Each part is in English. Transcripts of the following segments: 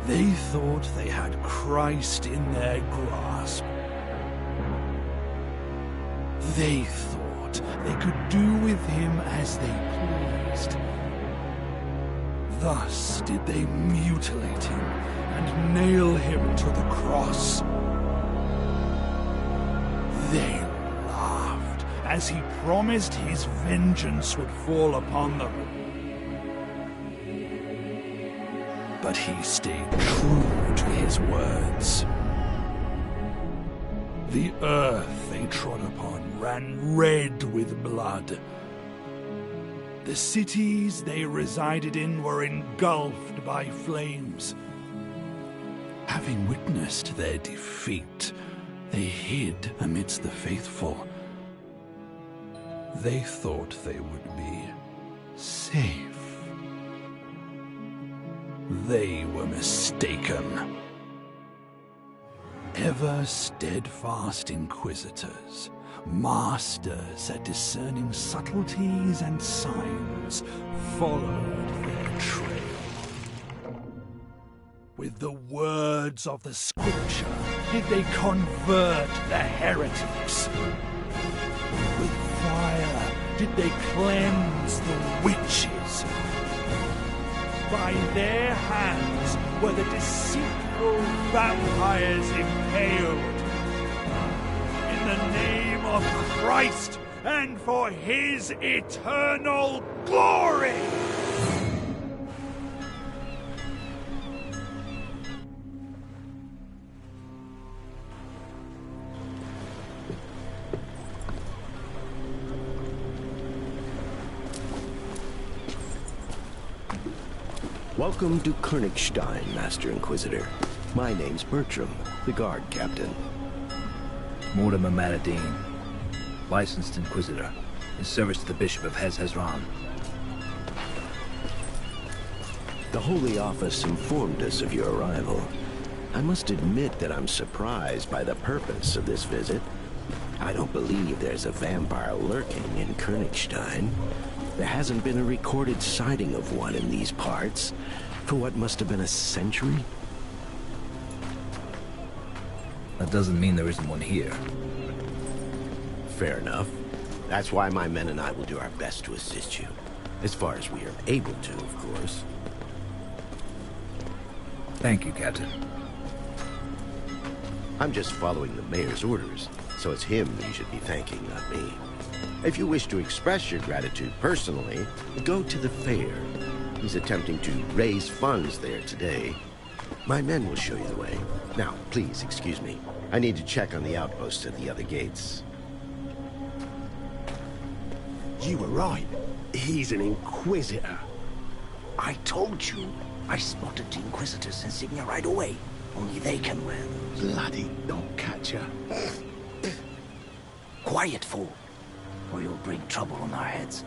They thought they had Christ in their grasp. They thought they could do with him as they pleased. Thus did they mutilate him and nail him to the cross. They laughed as he promised his vengeance would fall upon them. But he stayed true to his words. The earth they trod upon ran red with blood. The cities they resided in were engulfed by flames. Having witnessed their defeat, they hid amidst the faithful. They thought they would be safe. They were mistaken. Ever steadfast inquisitors, masters at discerning subtleties and signs, followed their trail. With the words of the scripture did they convert the heretics. With fire did they cleanse the witches. By their hands were the deceitful vampires impaled. In the name of Christ and for his eternal glory! Welcome to Königstein, Master Inquisitor. My name's Bertram, the guard captain. Mortimer Maradine, licensed Inquisitor, in service to the Bishop of Hezron. The Holy Office informed us of your arrival. I must admit that I'm surprised by the purpose of this visit. I don't believe there's a vampire lurking in Königstein. There hasn't been a recorded sighting of one in these parts for what must have been a century. That doesn't mean there isn't one here. Fair enough. That's why my men and I will do our best to assist you. As far as we are able to, of course. Thank you, Captain. I'm just following the mayor's orders, so it's him you should be thanking, not me. If you wish to express your gratitude personally, go to the fair. He's attempting to raise funds there today. My men will show you the way. Now, please, excuse me. I need to check on the outposts at the other gates. You were right. He's an Inquisitor. I told you. I spotted the Inquisitor's insignia right away. Only they can wear those. Bloody dog catcher. Quiet, fool, or you'll bring trouble on our heads.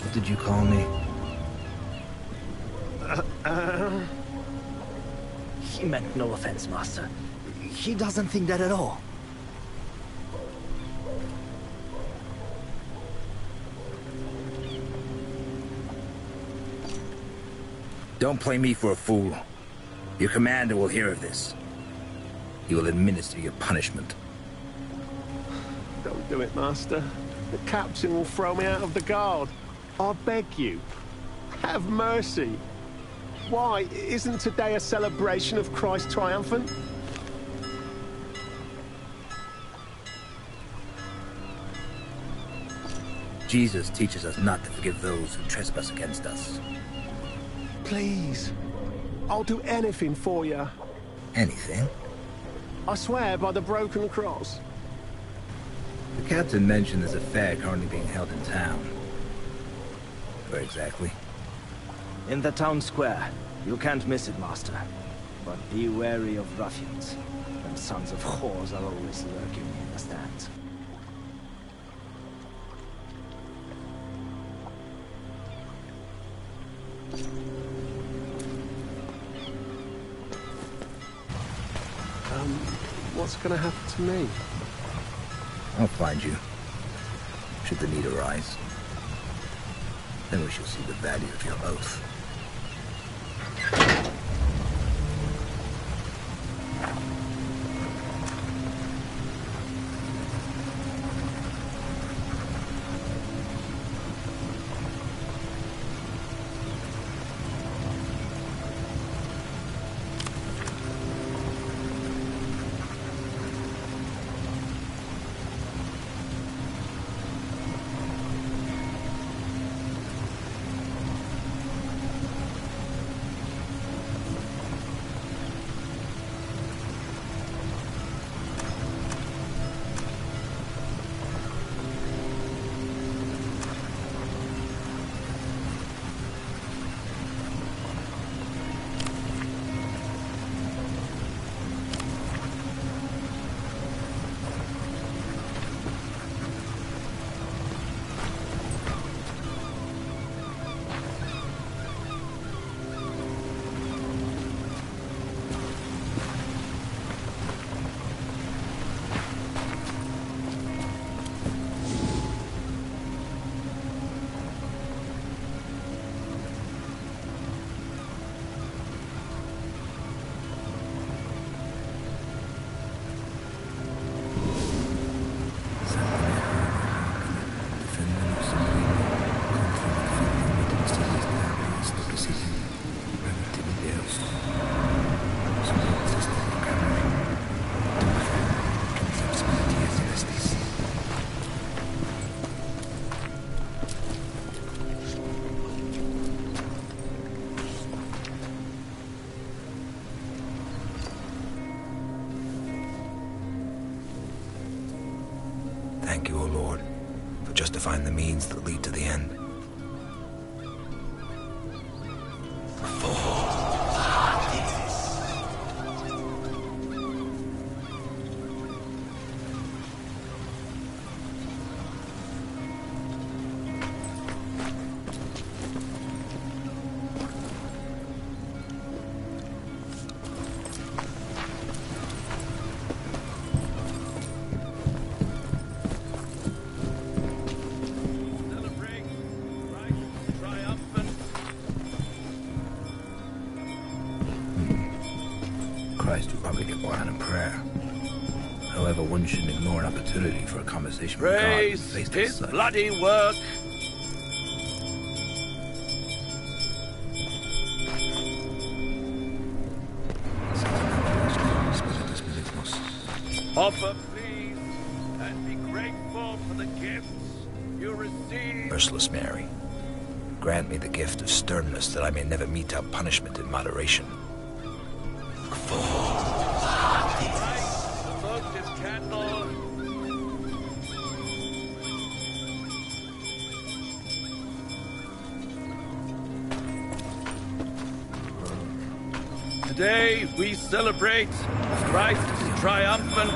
What did you call me? He meant no offense, Master. He doesn't think that at all. Don't play me for a fool. Your commander will hear of this. He will administer your punishment. Don't do it, Master. The captain will throw me out of the guard. I beg you. Have mercy. Why? Isn't today a celebration of Christ triumphant? Jesus teaches us not to forgive those who trespass against us. Please. I'll do anything for you. Anything? I swear by the broken cross. The captain mentioned there's a fair currently being held in town. Where exactly? In the town square. You can't miss it, Master. But be wary of ruffians. Them sons of whores are always lurking in the stands. What's gonna happen to me? I'll find you, should the need arise. Then we shall see the value of your oath. Thank you, O Lord, for justifying the means that lead to the end. Christ would probably get more out in prayer. However, one shouldn't ignore an opportunity for a conversation with God. Praise his bloody work. Offer, please, and be grateful for the gifts you receive. Merciless Mary, grant me the gift of sternness that I may never mete out punishment in moderation. Today we celebrate Christ's triumphant.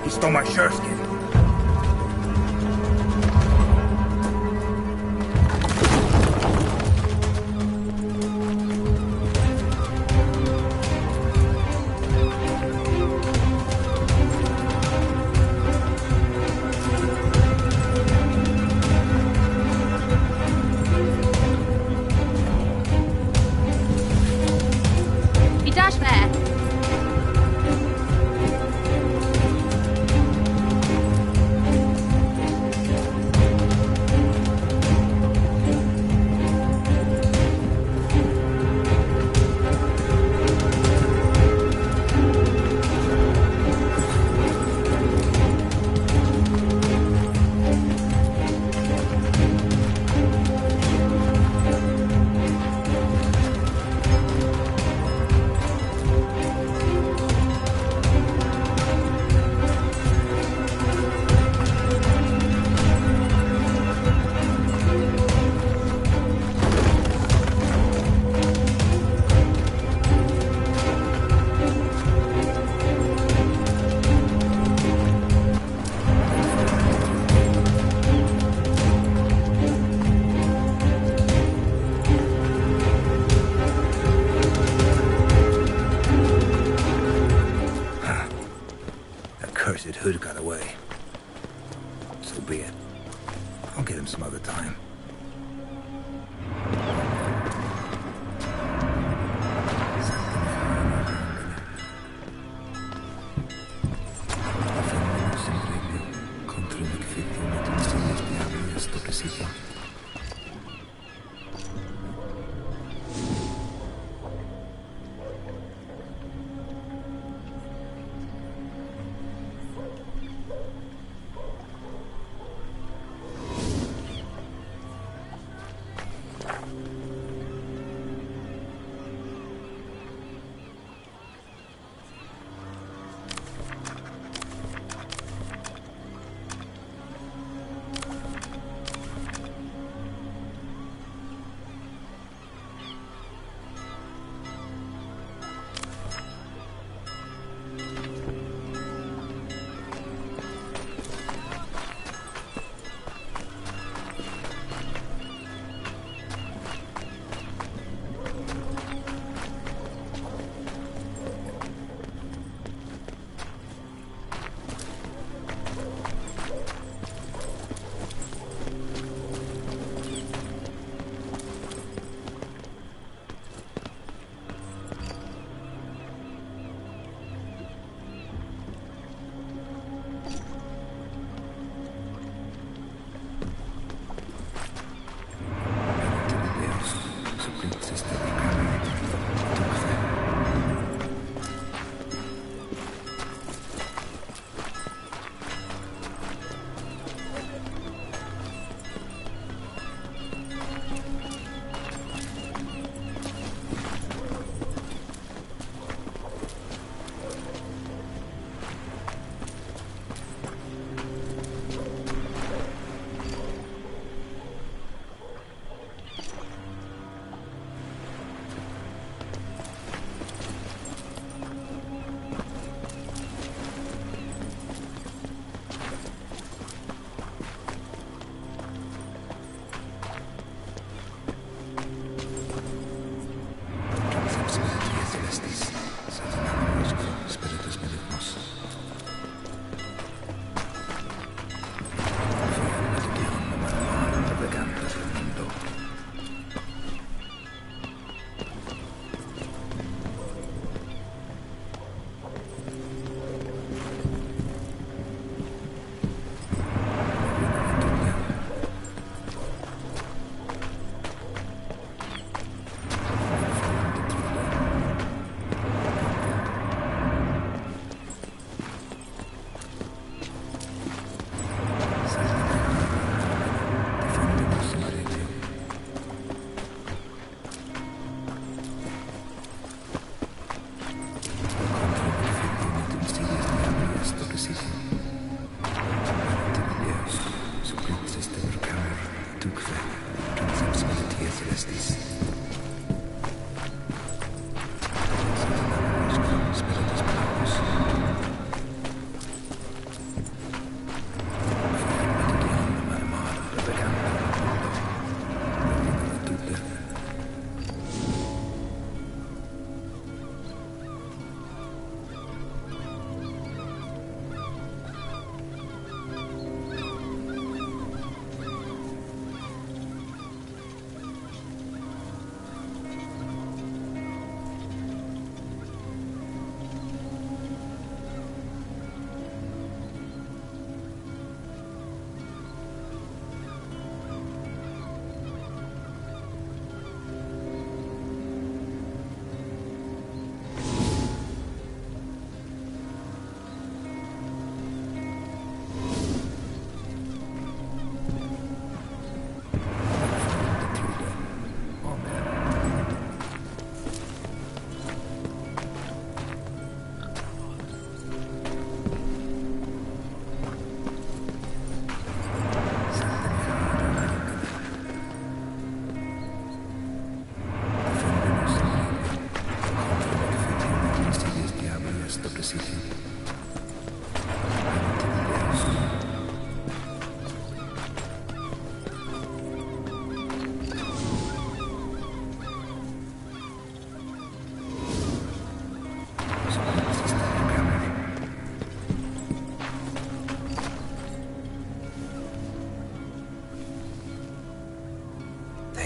He stole my shirt skin. cursed hood got away. So be it. I'll get him some other time.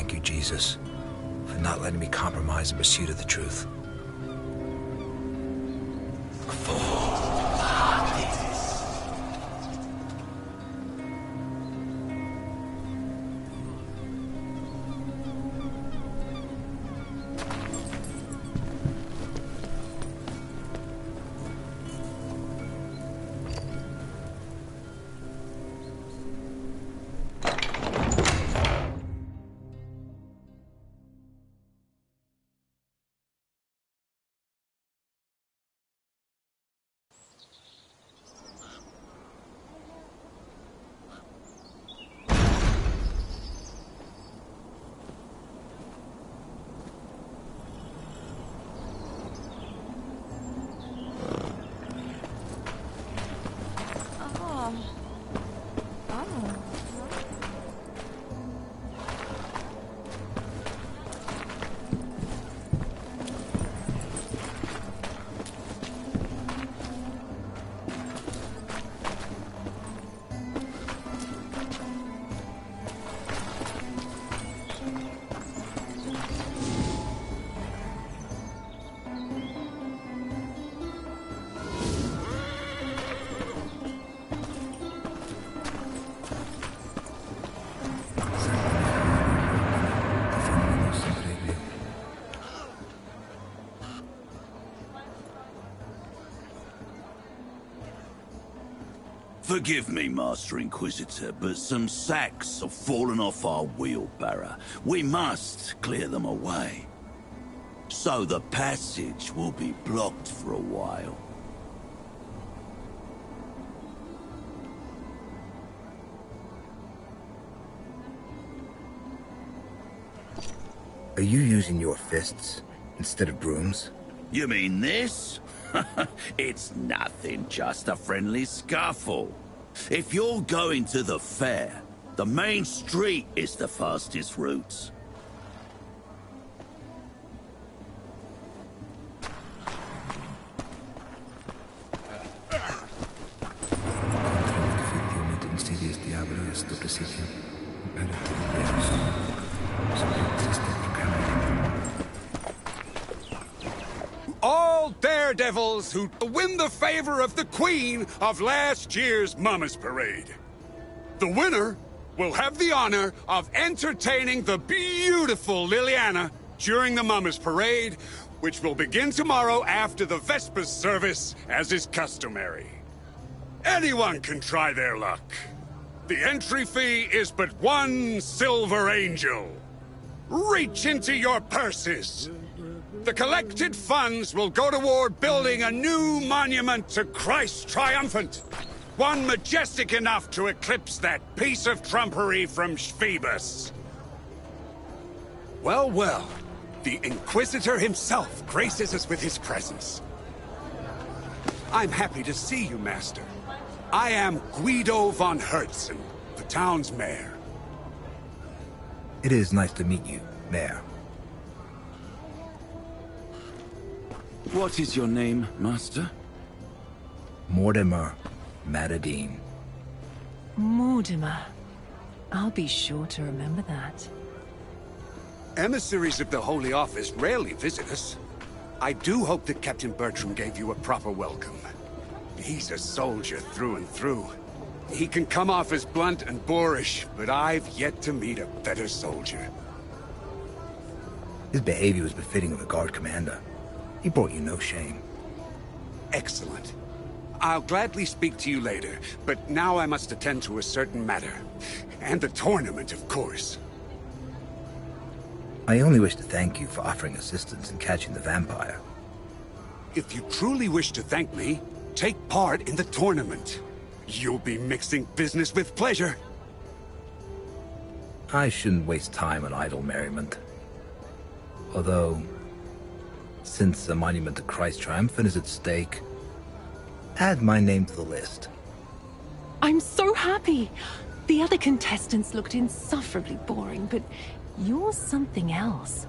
Thank you, Jesus, for not letting me compromise in pursuit of the truth. Forgive me, Master Inquisitor, but some sacks have fallen off our wheelbarrow. We must clear them away. So the passage will be blocked for a while. Are you using your fists instead of brooms? You mean this? It's nothing, just a friendly scuffle. If you're going to the fair, the main street is the fastest route. All daredevils who win the favor of the Queen of last year's Mama's Parade. The winner will have the honor of entertaining the beautiful Liliana during the Mama's Parade, which will begin tomorrow after the Vespers service, as is customary. Anyone can try their luck. The entry fee is but 1 silver angel. Reach into your purses. The collected funds will go toward building a new monument to Christ Triumphant. One majestic enough to eclipse that piece of trumpery from Phoebus. Well, well, the Inquisitor himself graces us with his presence. I'm happy to see you, Master. I am Guido von Herzen, the town's mayor. It is nice to meet you, Mayor. What is your name, Master? Mortimer Matadine. Mortimer. I'll be sure to remember that. Emissaries of the Holy Office rarely visit us. I do hope that Captain Bertram gave you a proper welcome. He's a soldier through and through. He can come off as blunt and boorish, but I've yet to meet a better soldier. His behavior was befitting of a guard commander. He brought you no shame. Excellent. I'll gladly speak to you later, but now I must attend to a certain matter. And the tournament, of course. I only wish to thank you for offering assistance in catching the vampire. If you truly wish to thank me, take part in the tournament. You'll be mixing business with pleasure. I shouldn't waste time on idle merriment. Although, since the monument to Christ Triumphant is at stake, add my name to the list. I'm so happy! The other contestants looked insufferably boring, but you're something else.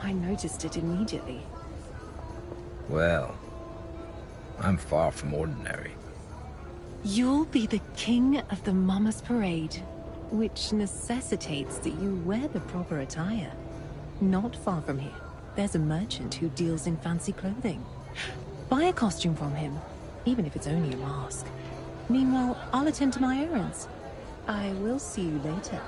I noticed it immediately. Well, I'm far from ordinary. You'll be the king of the Mama's Parade. which necessitates that you wear the proper attire. Not far from here, there's a merchant who deals in fancy clothing. Buy a costume from him, even if it's only a mask. Meanwhile, I'll attend to my errands. I will see you later.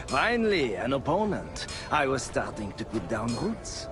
Finally, an opponent. I was starting to put down roots.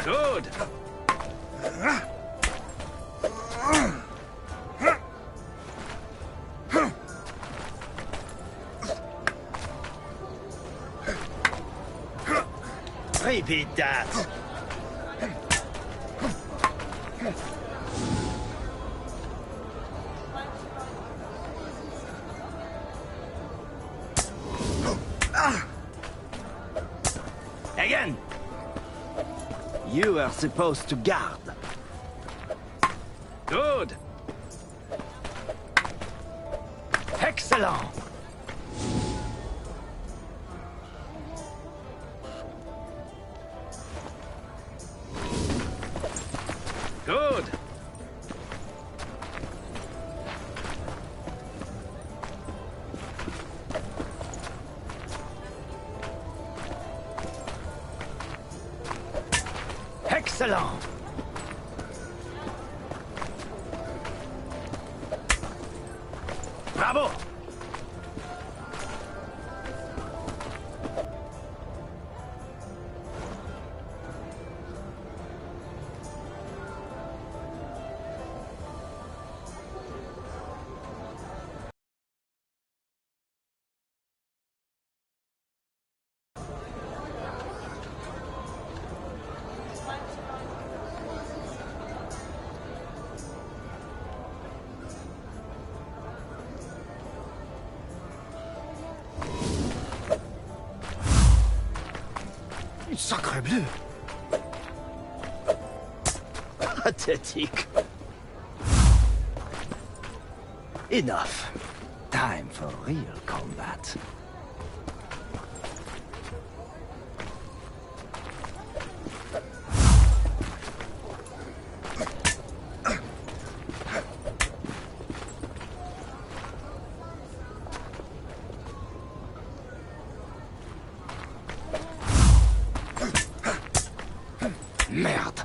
Good. Repeat that. Again. You are supposed to guard. Good. Excellent. Good. Excellent. Bravo. Sacre bleu! Pathetic. Enough. Time for real combat. Merde!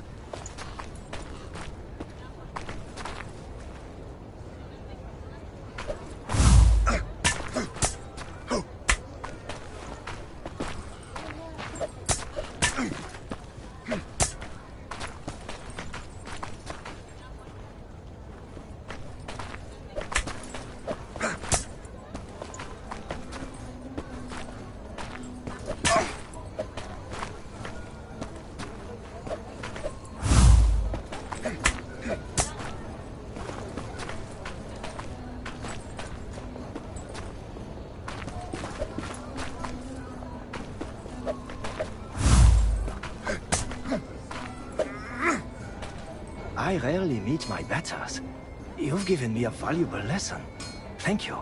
I rarely meet my betters. You've given me a valuable lesson. Thank you.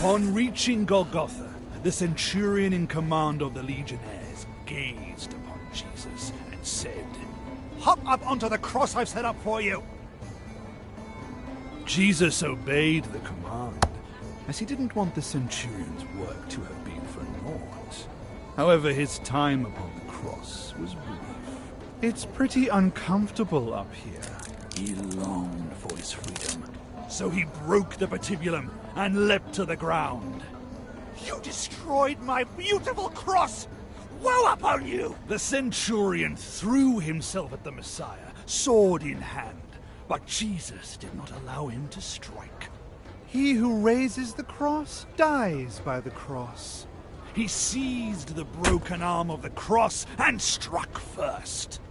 Upon reaching Golgotha, the centurion in command of the legionnaires gazed upon Jesus and said, "Hop up onto the cross I've set up for you." Jesus obeyed the command, as he didn't want the centurion's work to have been for naught. However, his time upon the cross was brief. It's pretty uncomfortable up here. He longed for his freedom, so he broke the patibulum and leapt to the ground. "You destroyed my beautiful cross! Woe upon you!" The centurion threw himself at the Messiah, sword in hand, but Jesus did not allow him to strike. He who raises the cross dies by the cross. He seized the broken arm of the cross and struck first.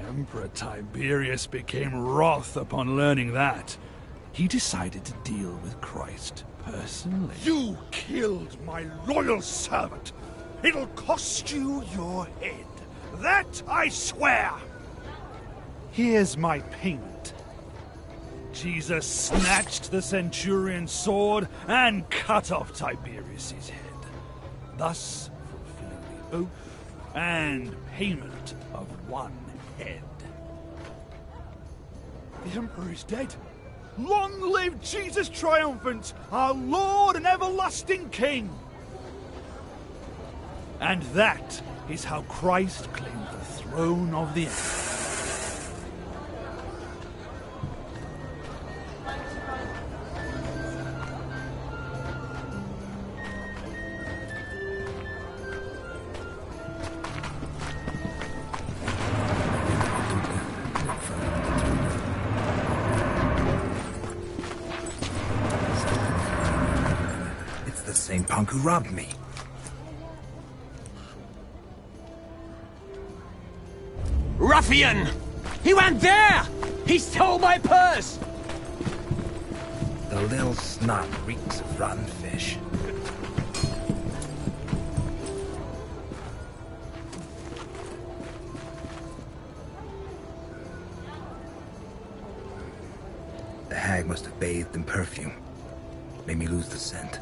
Emperor Tiberius became wroth upon learning that. He decided to deal with Christ personally. "You killed my loyal servant. It'll cost you your head. That I swear." "Here's my payment." Jesus snatched the centurion's sword and cut off Tiberius's head, thus fulfilling the oath and payment of one head. The Emperor is dead. Long live Jesus triumphant, our Lord and everlasting King! And that is how Christ claimed the throne of the Empire. Same punk who robbed me. Ruffian! He went there! He stole my purse! The little snot reeks of rotten fish. The hag must have bathed in perfume. Made me lose the scent.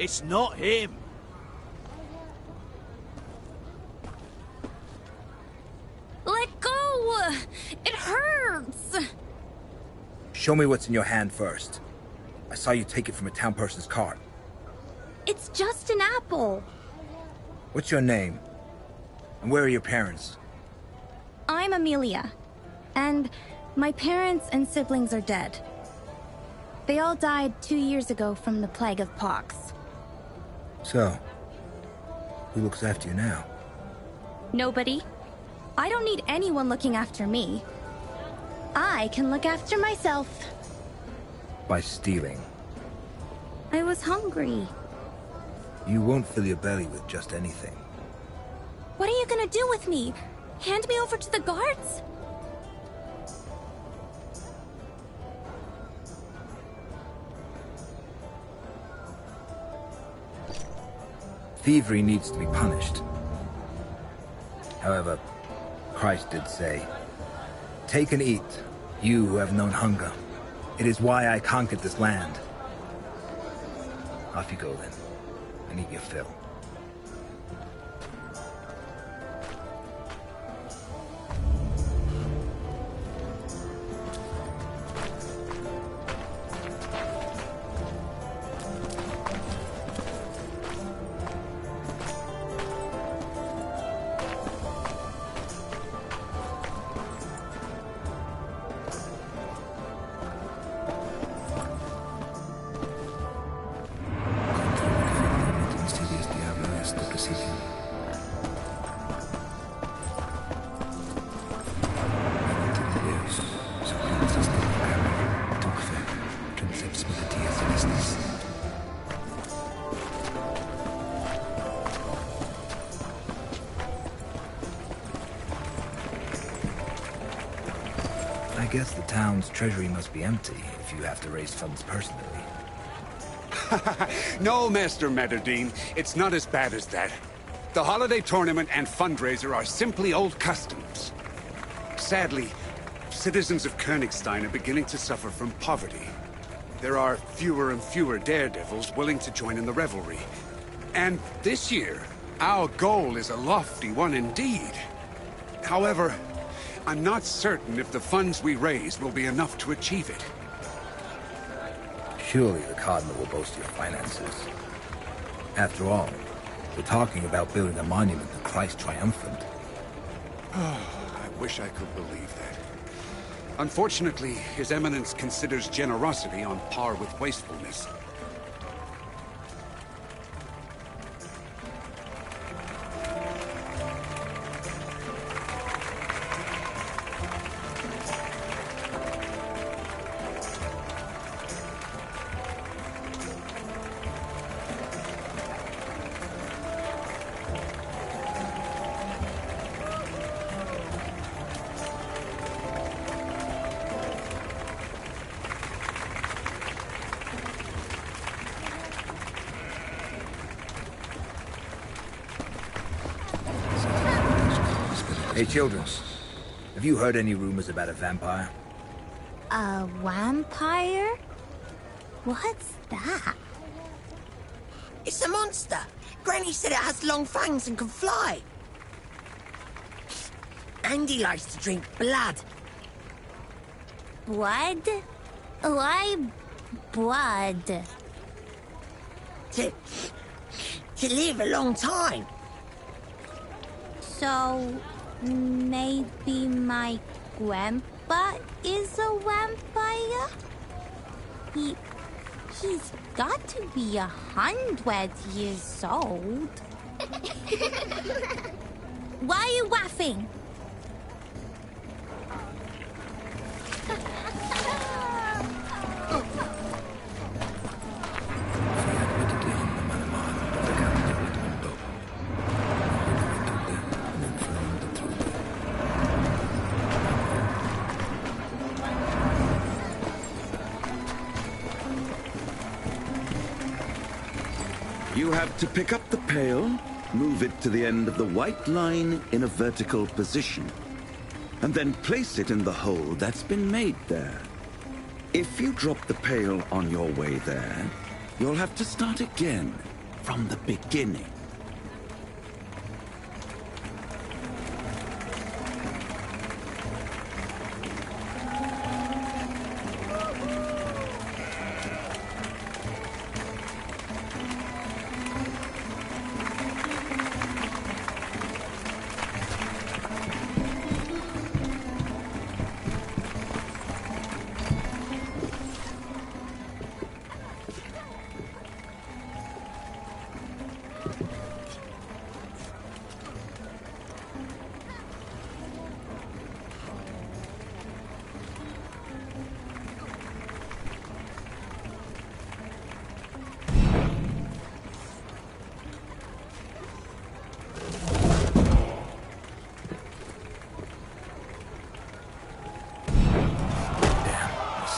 It's not him. Let go! It hurts! Show me what's in your hand first. I saw you take it from a town person's cart. It's just an apple. What's your name? And where are your parents? I'm Amelia. And my parents and siblings are dead. They all died 2 years ago from the plague of pox. So, who looks after you now? Nobody. I don't need anyone looking after me. I can look after myself. By stealing. I was hungry. You won't fill your belly with just anything. What are you gonna do with me? Hand me over to the guards? Thievery needs to be punished. However, Christ did say, "Take and eat, you who have known hunger. It is why I conquered this land." Off you go then, and eat your fill. guess the town's treasury must be empty if you have to raise funds personally. No, Master Metterdine, it's not as bad as that. The holiday tournament and fundraiser are simply old customs. Sadly, citizens of Königstein are beginning to suffer from poverty. There are fewer and fewer daredevils willing to join in the revelry. And this year, our goal is a lofty one indeed. However, I'm not certain if the funds we raise will be enough to achieve it. Surely the Cardinal will boast your finances. After all, we're talking about building a monument to Christ Triumphant. I wish I could believe that. Unfortunately, His Eminence considers generosity on par with wastefulness. Hey, children. Have you heard any rumors about a vampire? A vampire? What's that? It's a monster. Granny said it has long fangs and can fly. And he likes to drink blood. Blood? Why blood? To live a long time. So, maybe my grandpa is a vampire? He's got to be 100 years old. Why are you laughing? You have to pick up the pail, move it to the end of the white line in a vertical position, and then place it in the hole that's been made there. If you drop the pail on your way there, you'll have to start again from the beginning.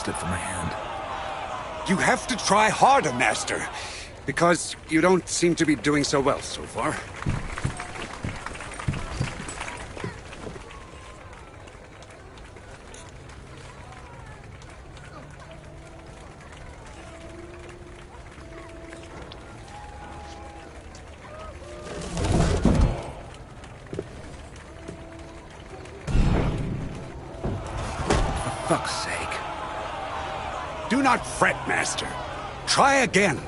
Slipped from my hand. You have to try harder, Master, because you don't seem to be doing so well so far. For fuck's sake. Do not fret, Master. Try again.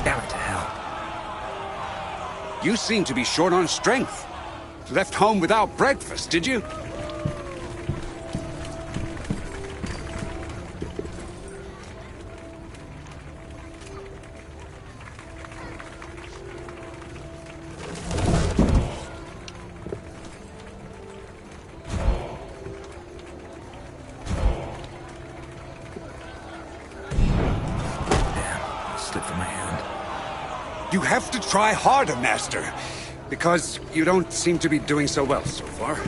Damn it to hell. You seem to be short on strength. Left home without breakfast, did you? You have to try harder, Master, because you don't seem to be doing so well so far.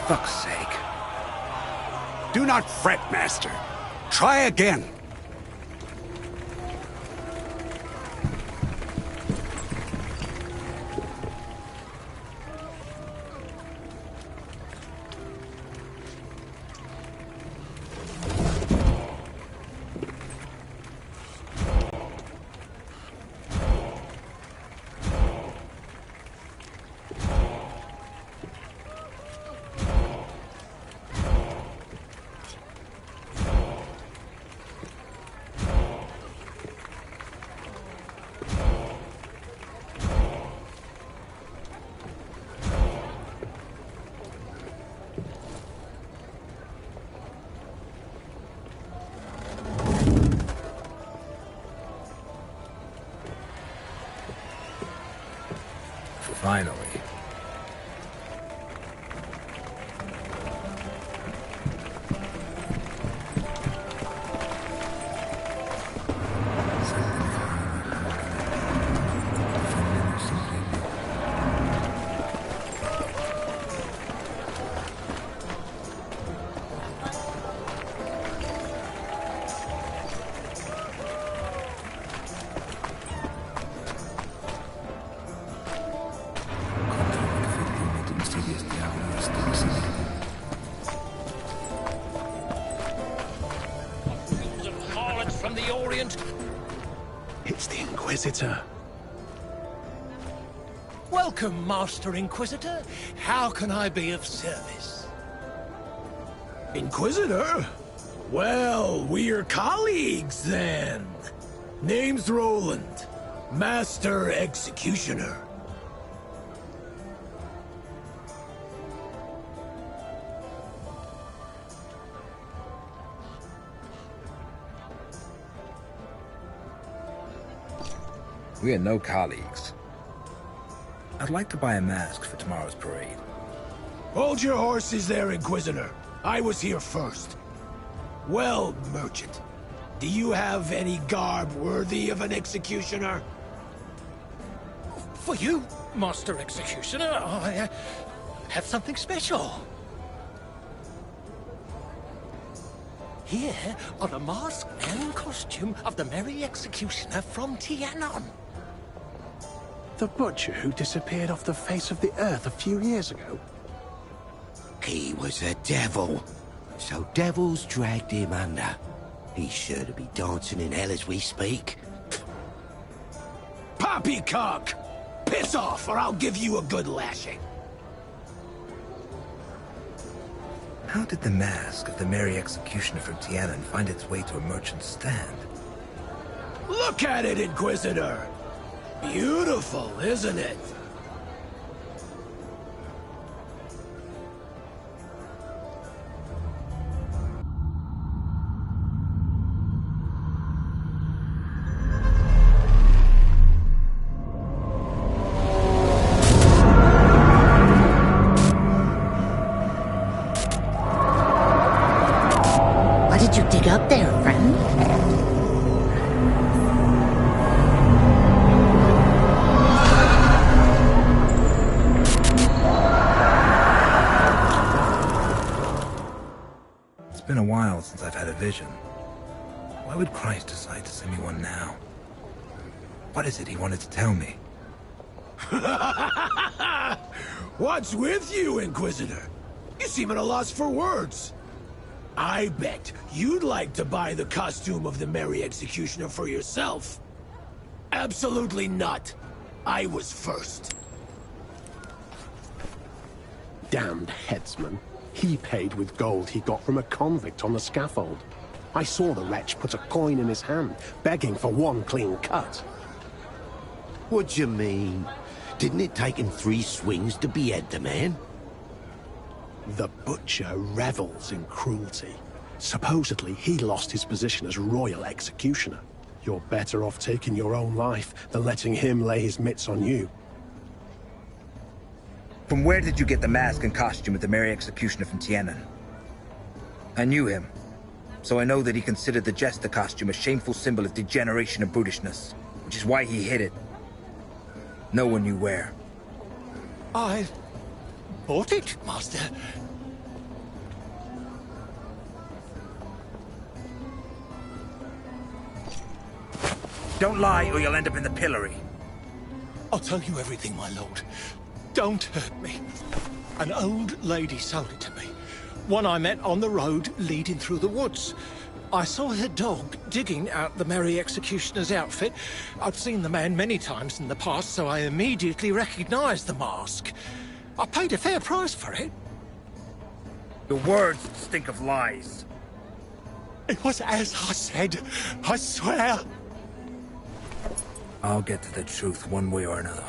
Fuck's sake. Do not fret, Master. Try again. Finally. From the Orient. It's the Inquisitor. Welcome, Master Inquisitor. How can I be of service? Inquisitor? Well, we're colleagues then. Name's Roland, Master Executioner. We are no colleagues. I'd like to buy a mask for tomorrow's parade. Hold your horses there, Inquisitor. I was here first. Well, merchant, do you have any garb worthy of an executioner? For you, Master Executioner, I have something special. Here are the mask and costume of the Merry Executioner from Tianon. The butcher who disappeared off the face of the earth a few years ago? He was a devil. So devils dragged him under. He's sure to be dancing in hell as we speak. Poppycock! Piss off, or I'll give you a good lashing. How did the mask of the Merry Executioner from Tianon find its way to a merchant's stand? Look at it, Inquisitor! Beautiful, isn't it? What did you dig up there, friend? It's been a while since I've had a vision. Why would Christ decide to send me one now? What is it he wanted to tell me? What's with you, Inquisitor? You seem at a loss for words. I bet you'd like to buy the costume of the Merry Executioner for yourself. Absolutely not. I was first. Damned headsman. He paid with gold he got from a convict on the scaffold. I saw the wretch put a coin in his hand, begging for one clean cut. What do you mean? Didn't it take him 3 swings to behead the man? The butcher revels in cruelty. Supposedly, he lost his position as royal executioner. You're better off taking your own life than letting him lay his mitts on you. From where did you get the mask and costume of the Merry Executioner from Tienen? I knew him, so I know that he considered the jester costume a shameful symbol of degeneration and brutishness, which is why he hid it. No one knew where. I bought it, Master. Don't lie or you'll end up in the pillory. I'll tell you everything, my lord. Don't hurt me. An old lady sold it to me. One I met on the road leading through the woods. I saw her dog digging out the Merry Executioner's outfit. I'd seen the man many times in the past, so I immediately recognized the mask. I paid a fair price for it. Your words stink of lies. It was as I said, I swear. I'll get to the truth one way or another.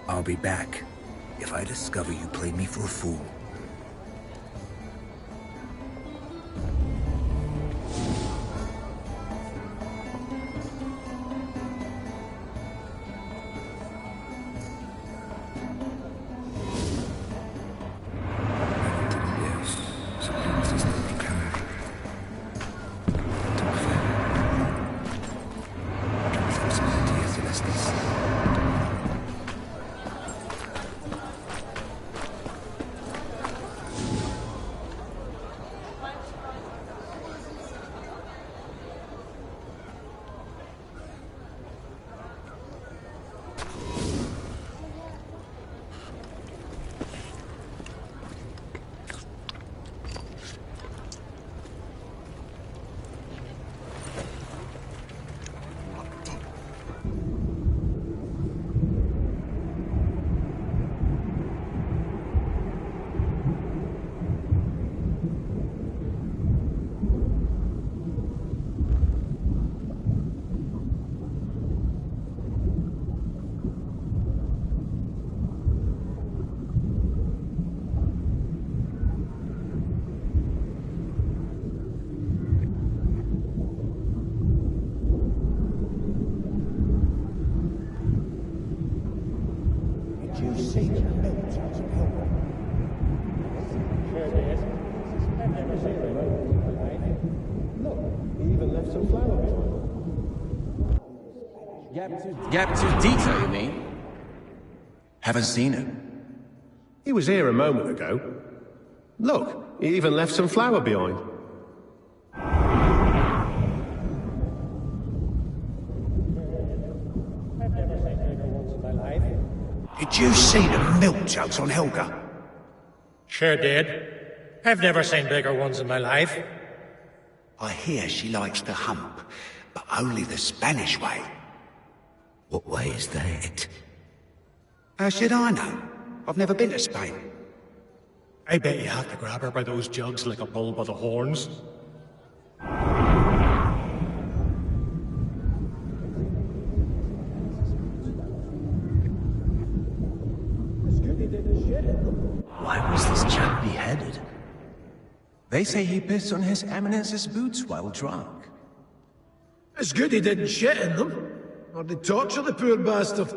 I'll be back if I discover you played me for a fool. Gaptooth, you mean? Haven't seen him. He was here a moment ago. Look, he even left some flour behind. Did you see the milk jugs on Helga? Sure did. I've never seen bigger ones in my life. I hear she likes to hump, but only the Spanish way. What way is that? How should I know? I've never been to Spain. I bet you have to grab her by those jugs like a bull by the horns. Why was this chap beheaded? They say he pissed on His Eminence's boots while drunk. It's good he didn't shit in them. Or they torture the poor bastard.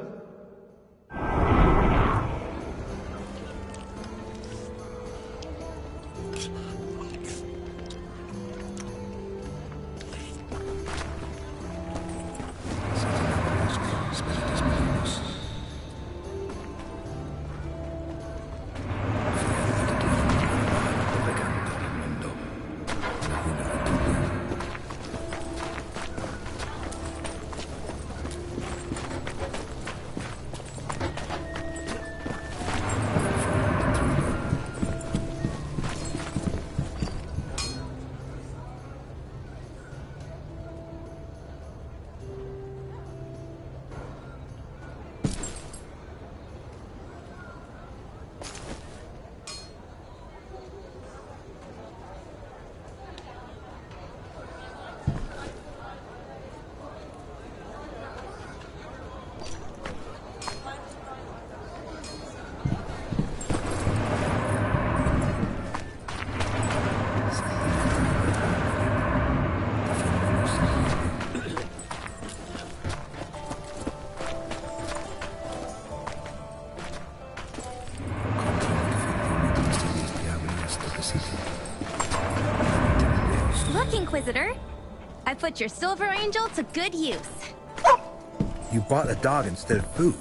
Inquisitor. I put your silver angel to good use. You bought a dog instead of food.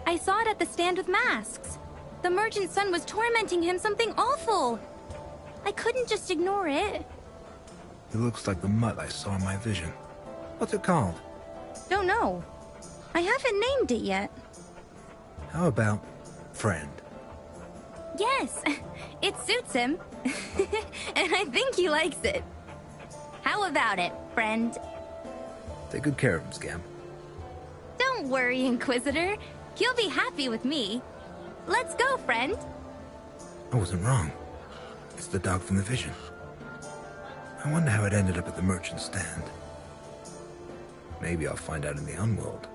I saw it at the stand with masks. The merchant's son was tormenting him something awful. I couldn't just ignore it. It looks like the mutt I saw in my vision. What's it called? Don't know. I haven't named it yet. How about friend? Yes, it suits him. And I think he likes it. How about it, friend? Take good care of him, Scam. Don't worry, Inquisitor. He'll be happy with me. Let's go, friend. I wasn't wrong. It's the dog from the vision. I wonder how it ended up at the merchant's stand. Maybe I'll find out in the Unworld.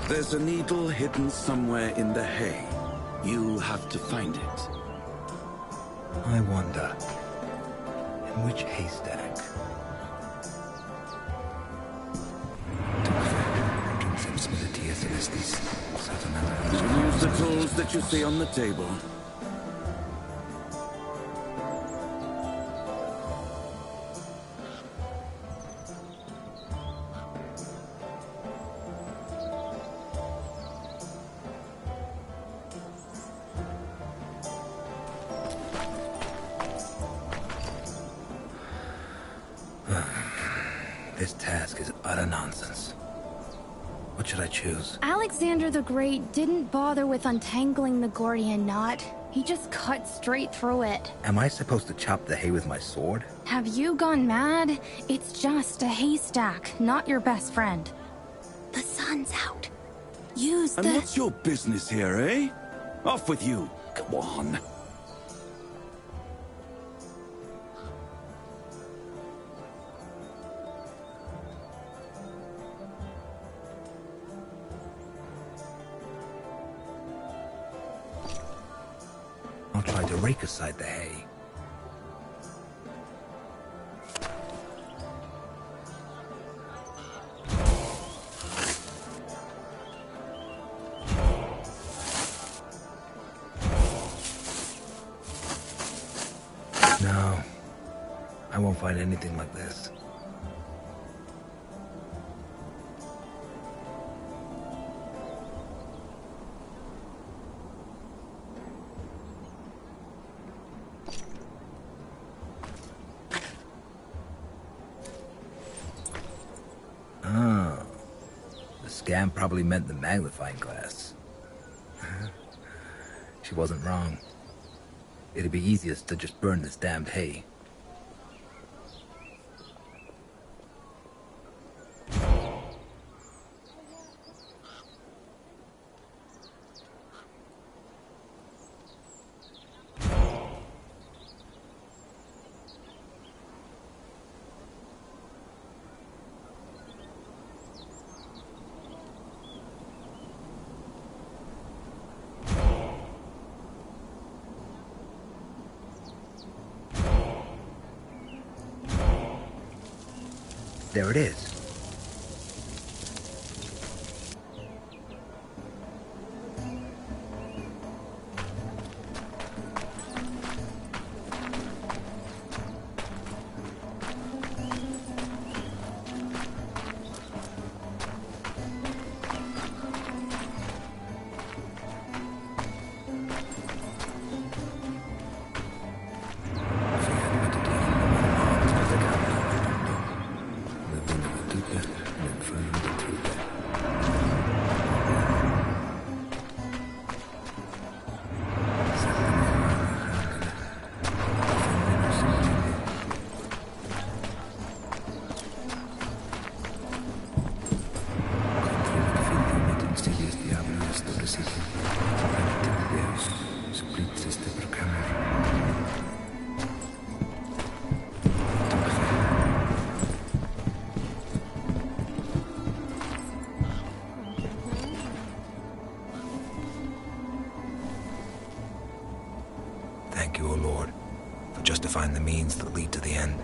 There's a needle hidden somewhere in the hay. You'll have to find it. I wonder, in which haystack? Use the tools that you see on the table. This task is utter nonsense. What should I choose? Alexander the Great didn't bother with untangling the Gordian knot. He just cut straight through it. Am I supposed to chop the hay with my sword? Have you gone mad? It's just a haystack, not your best friend. The sun's out. Use the... And what's your business here, eh? Off with you. Go on. I'll try to rake aside the hay. No, I won't find anything like this. Oh, the scam probably meant the magnifying glass. She wasn't wrong. It'd be easiest to just burn this damned hay. There it is. Thank you, O Lord, for justifying the means that lead to the end.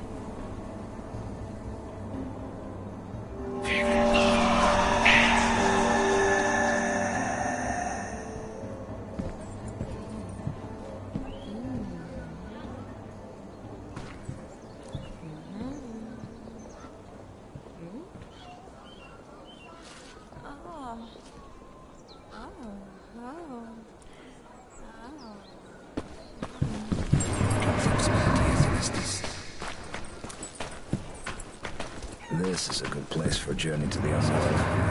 This is a good place for a journey to the outside.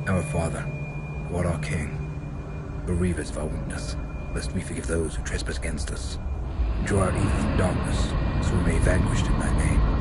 Our Father, who art our King, bereave us of our weakness, lest we forgive those who trespass against us. Draw out evil from darkness, so we may be vanquished in thy name.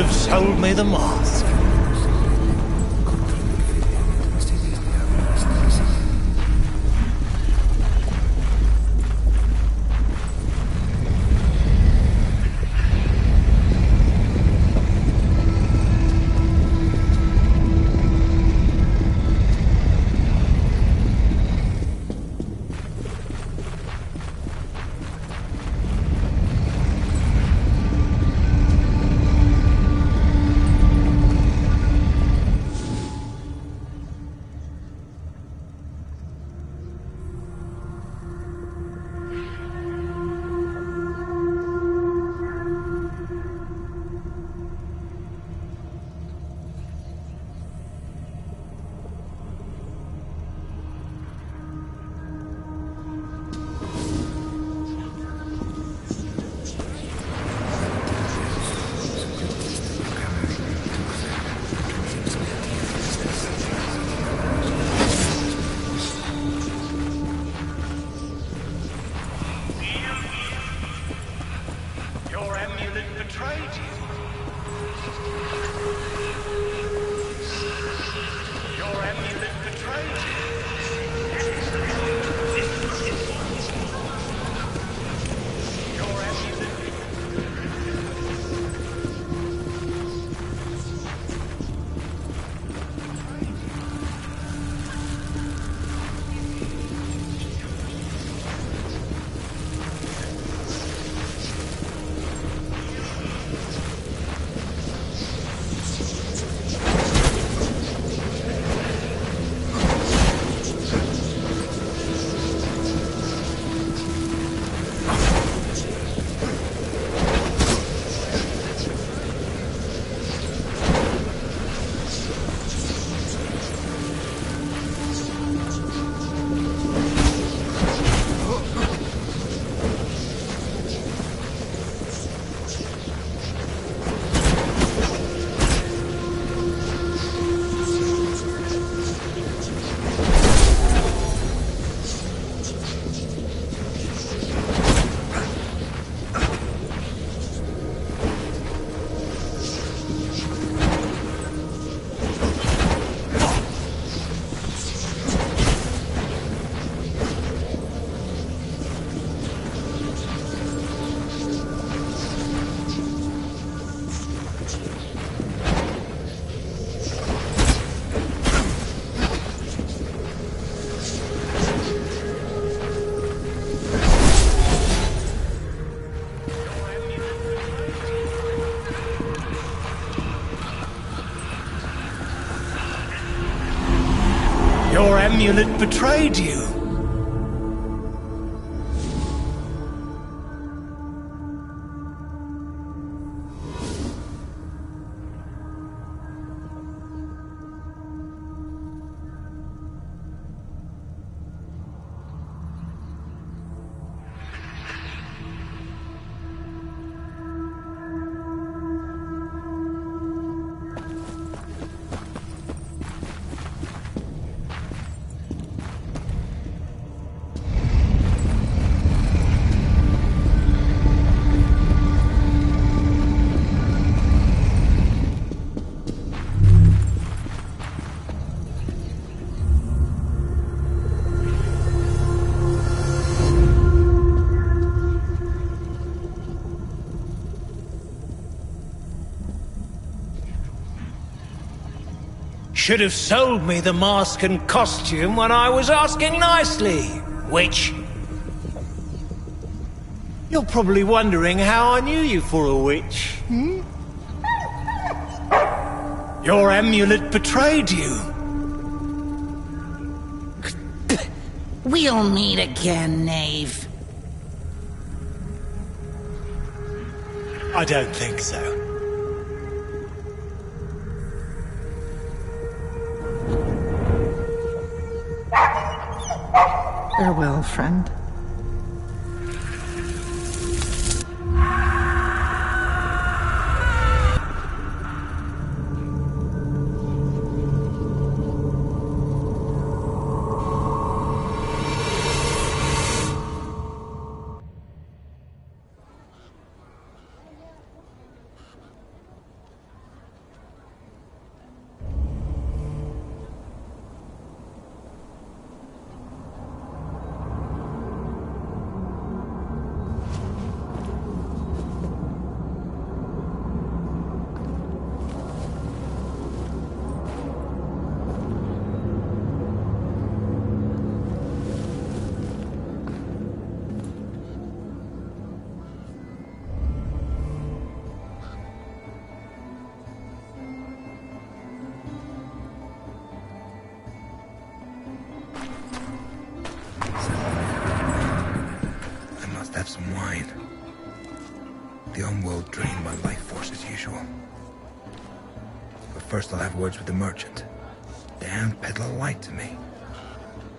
have sold me the mask. Your amulet betrayed you. Should have sold me the mask and costume when I was asking nicely, witch. You're probably wondering how I knew you for a witch, hmm? Your amulet betrayed you. We'll meet again, knave. I don't think so. Farewell, friend. The homeworld drained my life force as usual. But first I'll have words with the merchant. Damned peddler lied to me.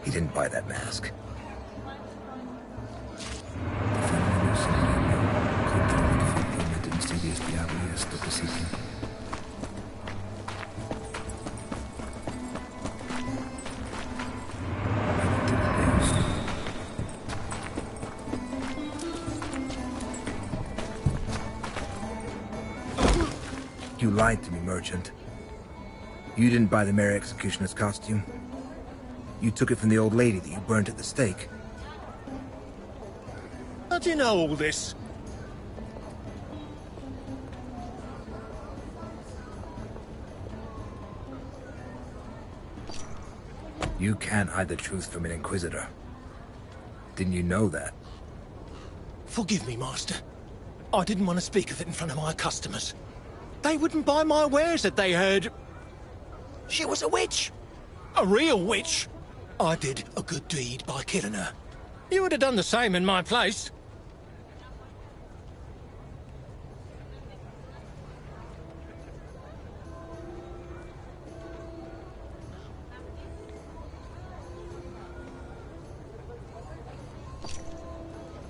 He didn't buy that mask. You lied to me, merchant. You didn't buy the Mary Executioner's costume. You took it from the old lady that you burnt at the stake. How do you know all this? You can't hide the truth from an Inquisitor. Didn't you know that? Forgive me, Master. I didn't want to speak of it in front of my customers. They wouldn't buy my wares that they heard she was a witch. A real witch. I did a good deed by killing her. You would have done the same in my place.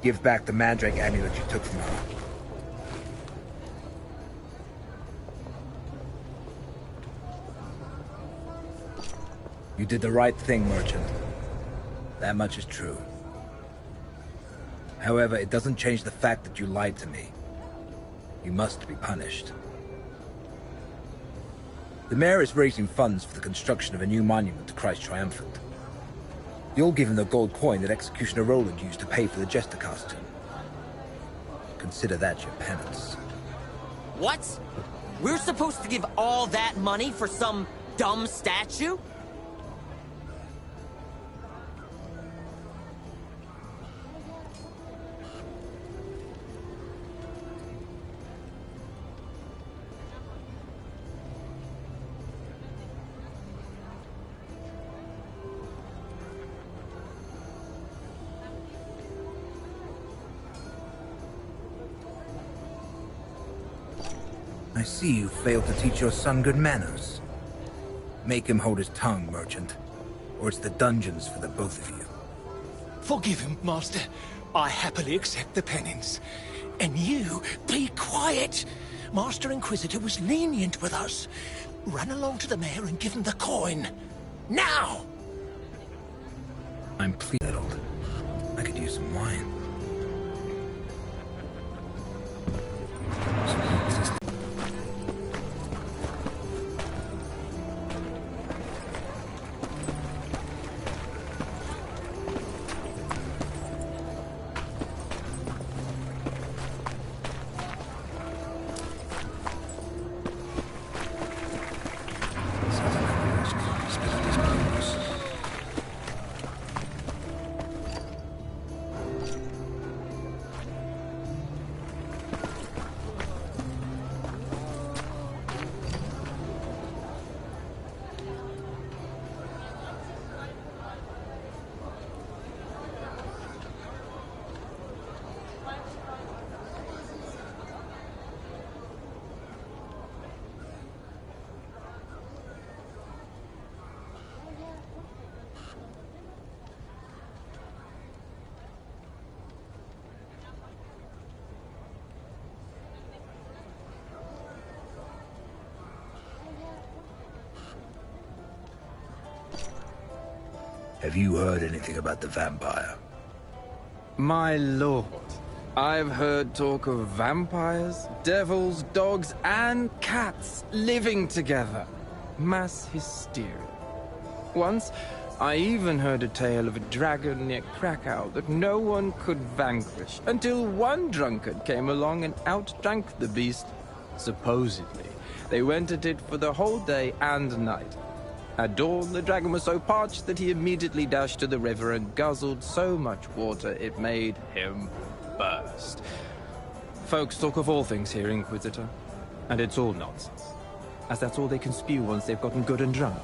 Give back the Mandrake amulet you took from her. You did the right thing, merchant. That much is true. However, it doesn't change the fact that you lied to me. You must be punished. The mayor is raising funds for the construction of a new monument to Christ Triumphant. You'll give him the gold coin that Executioner Roland used to pay for the jester costume. Consider that your penance. What? We're supposed to give all that money for some dumb statue? I see you failed to teach your son good manners. Make him hold his tongue, merchant, or it's the dungeons for the both of you. Forgive him, Master. I happily accept the penance. And you, be quiet. Master Inquisitor was lenient with us. Run along to the mayor and give him the coin. Now! I'm pleased. I could use some wine. Have you heard anything about the vampire? My lord, I've heard talk of vampires, devils, dogs, and cats living together. Mass hysteria. Once, I even heard a tale of a dragon near Krakow that no one could vanquish, until one drunkard came along and outdrank the beast. Supposedly, they went at it for the whole day and night. At dawn, the dragon was so parched that he immediately dashed to the river and guzzled so much water it made him burst. Folks talk of all things here, Inquisitor, and it's all nonsense, as that's all they can spew once they've gotten good and drunk.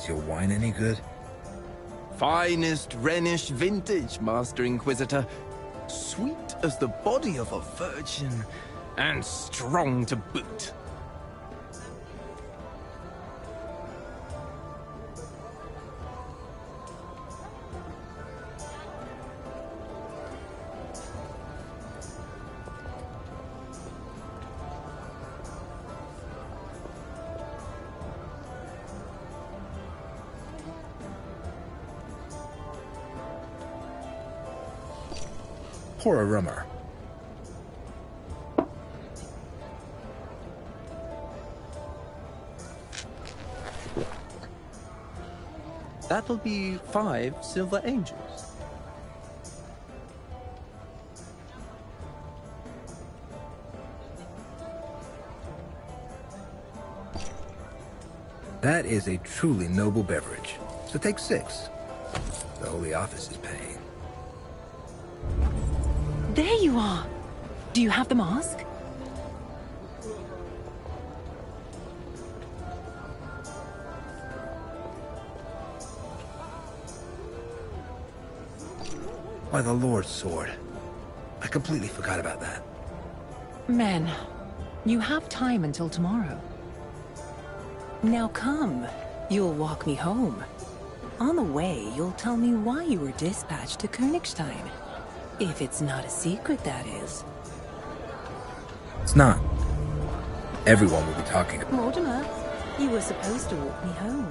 Is your wine any good? Finest Rhenish vintage, Master Inquisitor. Sweet as the body of a virgin, and strong to boot. Pour a rummer. That'll be 5 silver angels. That is a truly noble beverage. So take 6. The Holy Office is paying. There you are! Do you have the mask? By the Lord's sword. I completely forgot about that. Men, you have time until tomorrow. Now come, you'll walk me home. On the way, you'll tell me why you were dispatched to Königstein. If it's not a secret, that is. It's not. Everyone will be talking about it. Mortimer, you were supposed to walk me home.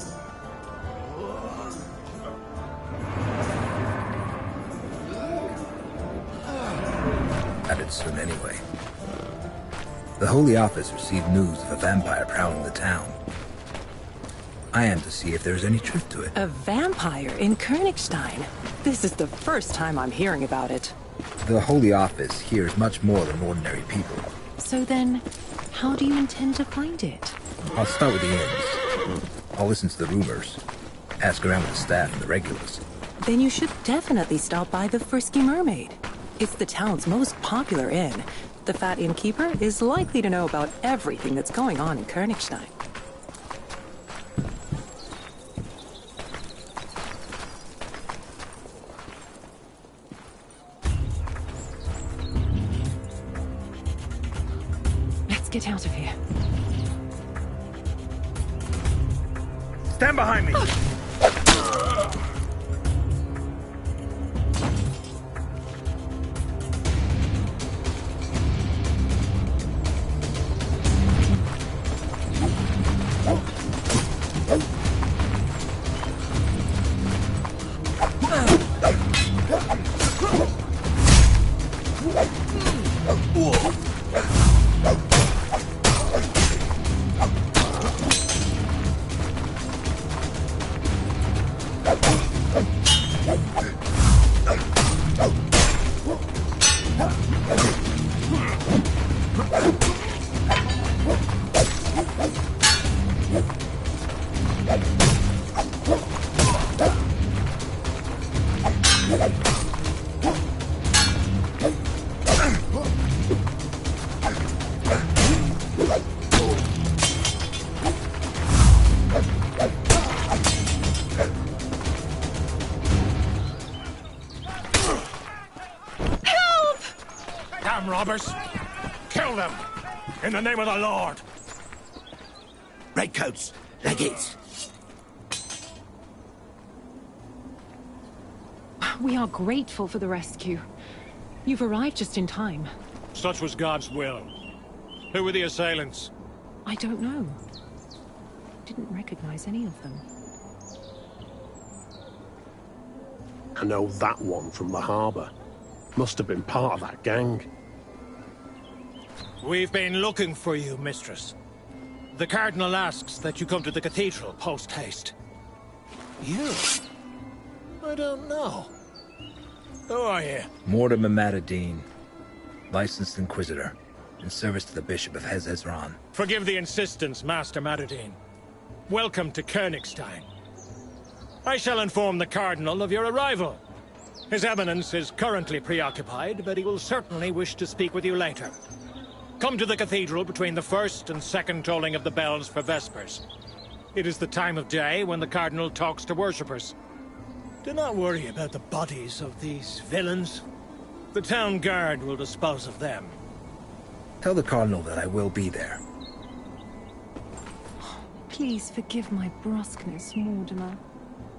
At it soon anyway. The Holy Office received news of a vampire prowling the town. I am to see if there's any truth to it. A vampire in Königstein? This is the first time I'm hearing about it. The Holy Office hears much more than ordinary people. So then, how do you intend to find it? I'll start with the inns. I'll listen to the rumors. Ask around with the staff and the regulars. Then you should definitely stop by the Frisky Mermaid. It's the town's most popular inn. The fat innkeeper is likely to know about everything that's going on in Königstein. Get out of here. Stand behind me! Robbers! Kill them! In the name of the Lord! Redcoats, legates. We are grateful for the rescue. You've arrived just in time. Such was God's will. Who were the assailants? I don't know. Didn't recognize any of them. I know that one from the harbor. Must have been part of that gang. We've been looking for you, mistress. The Cardinal asks that you come to the cathedral post-haste. You? I don't know. Who are you? Mortimer Matadine, licensed Inquisitor, in service to the Bishop of Hezron. Forgive the insistence, Master Matadine. Welcome to Königstein. I shall inform the Cardinal of your arrival. His Eminence is currently preoccupied, but he will certainly wish to speak with you later. Come to the cathedral between the first and second tolling of the bells for Vespers. It is the time of day when the Cardinal talks to worshippers. Do not worry about the bodies of these villains. The town guard will dispose of them. Tell the Cardinal that I will be there. Please forgive my brusqueness, Mortimer.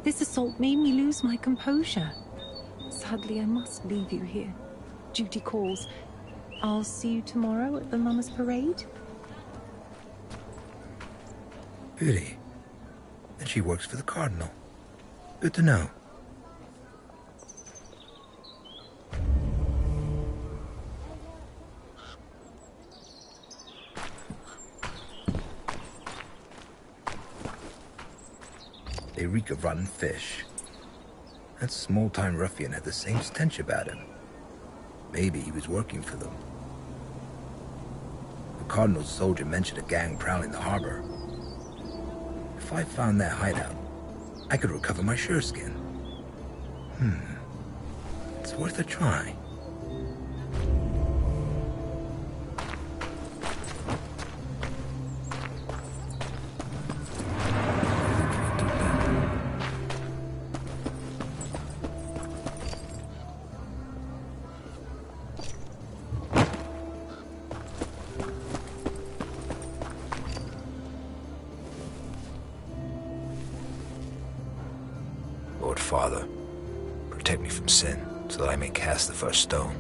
This assault made me lose my composure. Sadly, I must leave you here. Duty calls. I'll see you tomorrow at the Mummers Parade. Really? And she works for the Cardinal. Good to know. They reek of rotten fish. That small-time ruffian had the same stench about him. Maybe he was working for them. The Cardinal's soldier mentioned a gang prowling the harbor. If I found that hideout, I could recover my sureskin. It's worth a try. Lord Father, protect me from sin, so that I may cast the first stone.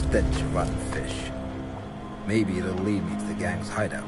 stench of rotten fish. Maybe it'll lead me to the gang's hideout.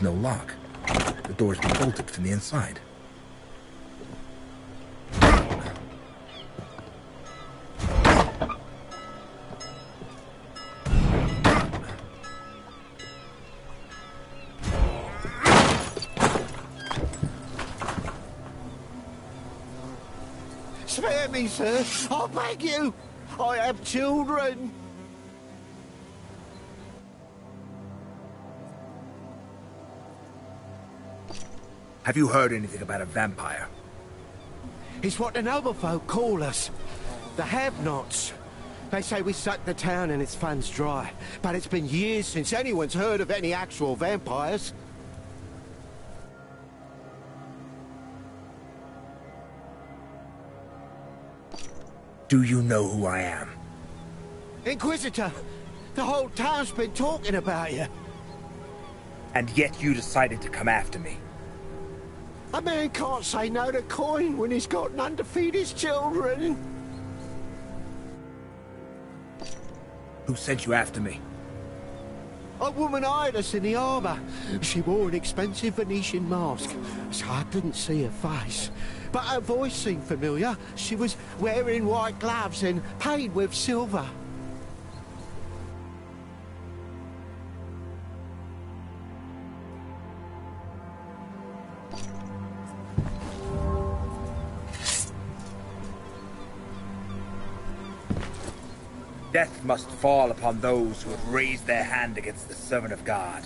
There's no lock. The door's been bolted from the inside. Spare me, sir. I beg you. I have children. Have you heard anything about a vampire? It's what the noble folk call us. The have-nots. They say we suck the town and its funds dry. But it's been years since anyone's heard of any actual vampires. Do you know who I am? Inquisitor, the whole town's been talking about you. And yet you decided to come after me. A man can't say no to coin when he's got none to feed his children. Who sent you after me? A woman eyed us in the harbour. She wore an expensive Venetian mask, so I couldn't see her face. But her voice seemed familiar. She was wearing white gloves and paid with silver. Death must fall upon those who have raised their hand against the servant of God.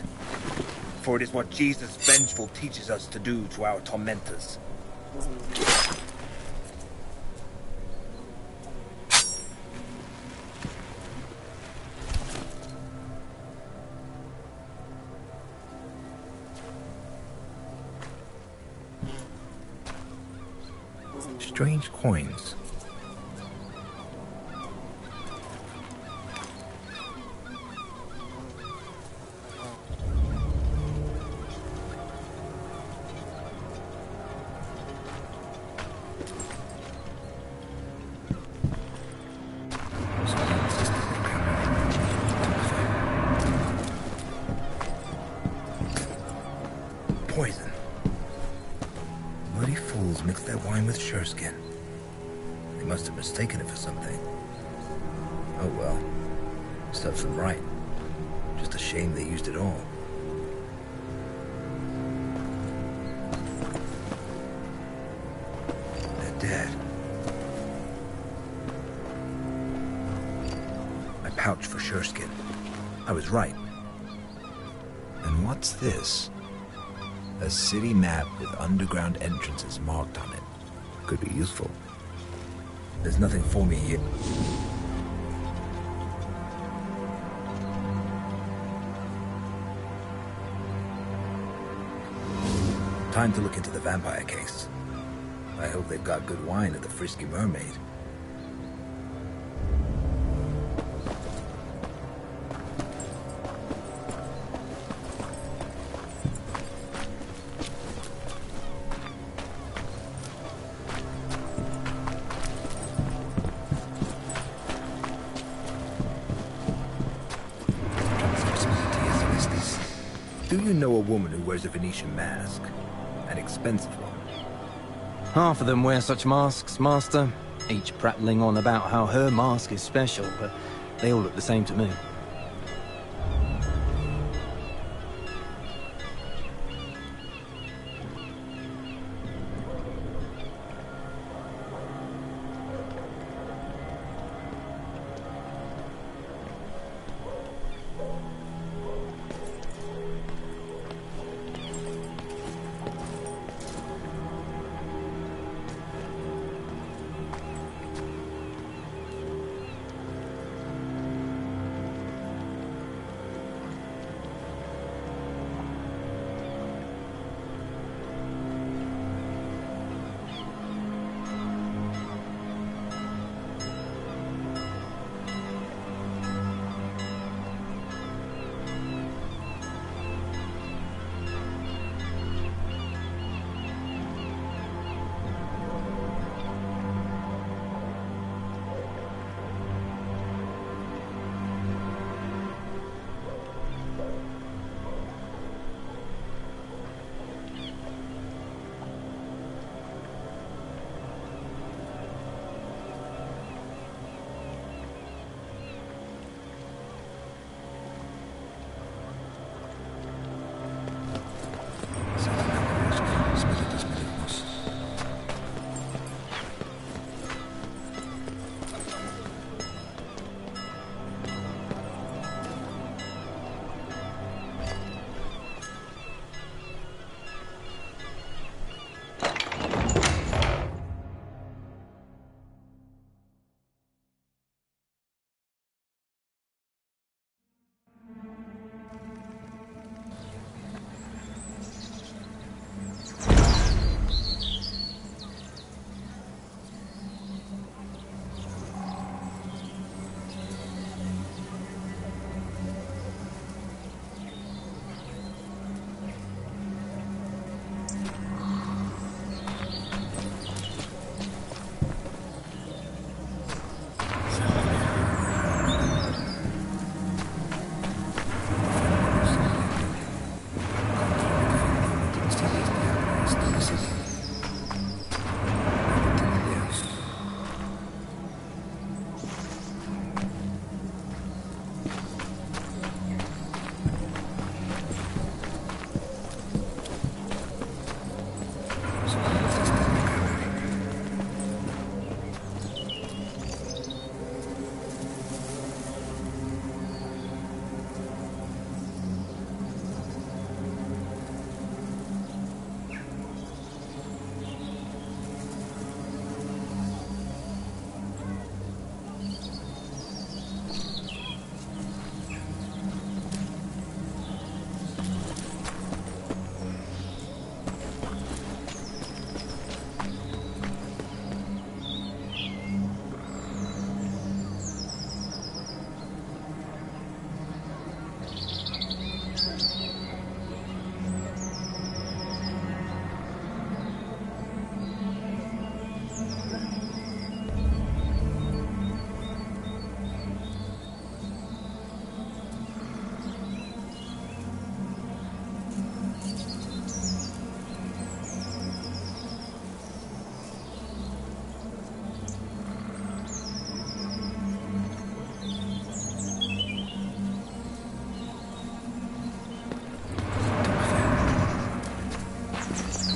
For it is what Jesus vengeful teaches us to do to our tormentors. Strange coins. Poison. Bloody fools mix their wine with sureskin. They must have mistaken it for something. Oh well. Serves them right. Just a shame they used it all. They're dead. My pouch for sureskin. I was right. And what's this? A city map with underground entrances marked on it. Could be useful. There's nothing for me here. Time to look into the vampire case. I hope they've got good wine at the Frisky Mermaid. Do you know a woman who wears a Venetian mask? An expensive one. Half of them wear such masks, Master. Each prattling on about how her mask is special, but they all look the same to me.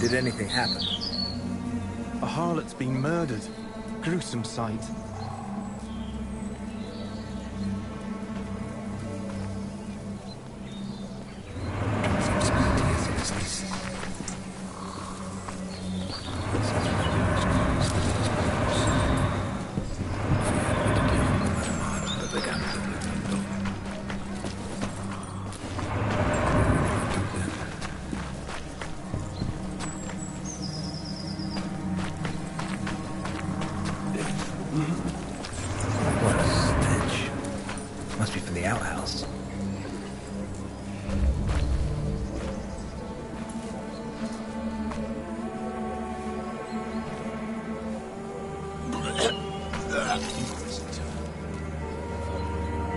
Did anything happen? A harlot's been murdered. Gruesome sight. What a stench. Must be from the outhouse.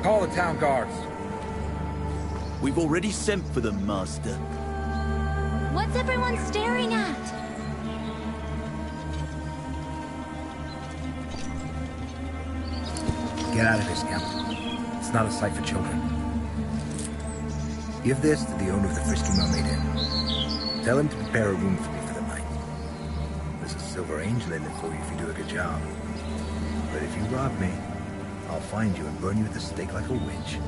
Call the town guards. We've already sent for them, Master. What's everyone staring at? Get out of here, Scout. It's not a sight for children. Give this to the owner of the Frisky Mermaid Inn. Tell him to prepare a room for me for the night. There's a silver angel in it for you if you do a good job. But if you rob me, I'll find you and burn you at the stake like a witch.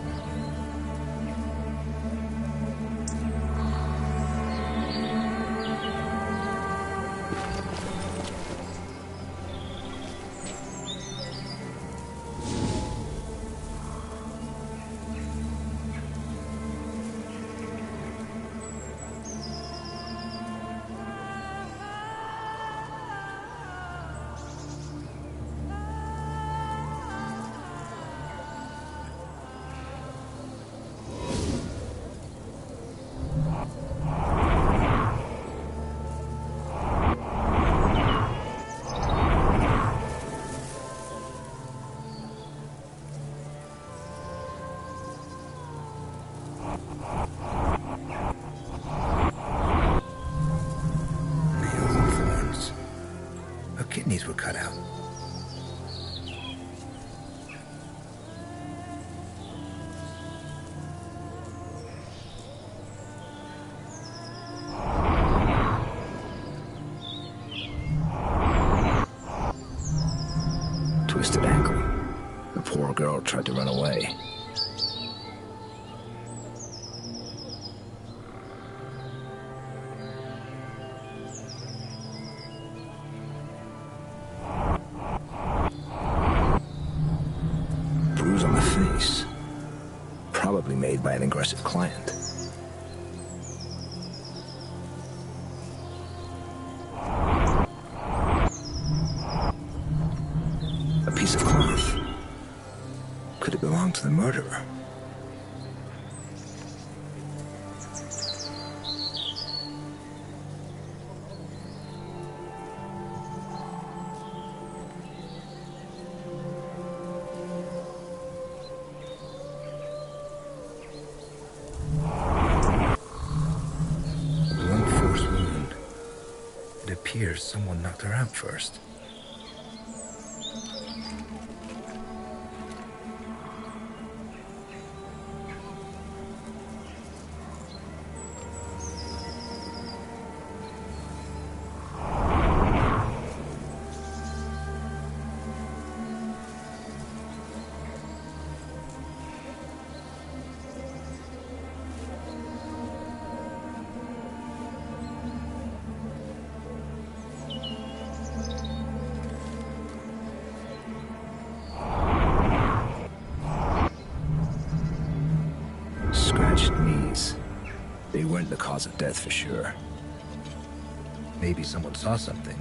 Kidneys were cut out. Twisted ankle. The poor girl tried to run away. Bruise on the face. Probably made by an aggressive client. A piece of cloth. Could it belong to the murderer? Appears someone knocked her out first. Scratched knees. They weren't the cause of death for sure. Maybe someone saw something.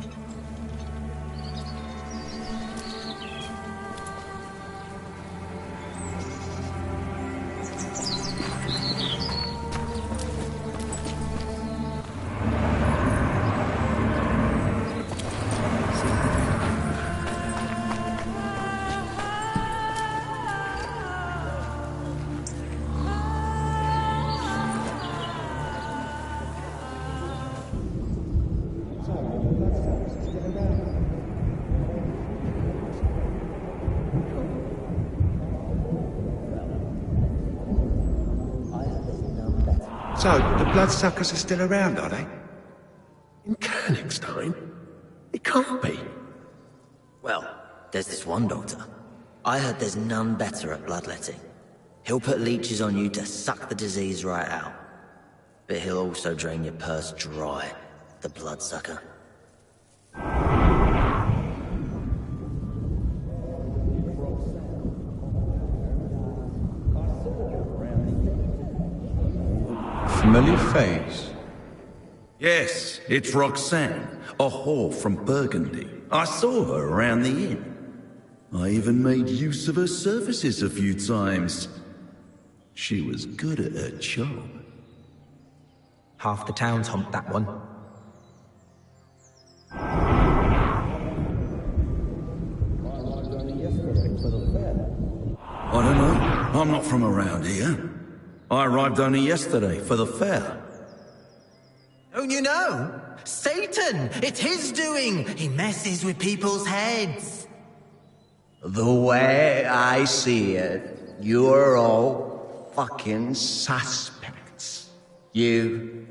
So, the bloodsuckers are still around, are they? Koenigstein? It can't be. Well, there's this one doctor. I heard there's none better at bloodletting. He'll put leeches on you to suck the disease right out. But he'll also drain your purse dry, the bloodsucker. Familiar face? Yes, it's Roxanne, a whore from Burgundy. I saw her around the inn. I even made use of her services a few times. She was good at her job. Half the town's humped that one. I don't know. I'm not from around here. I arrived only yesterday for the fair. Don't you know? Satan! It's his doing! He messes with people's heads. The way I see it, you're all fucking suspects. You,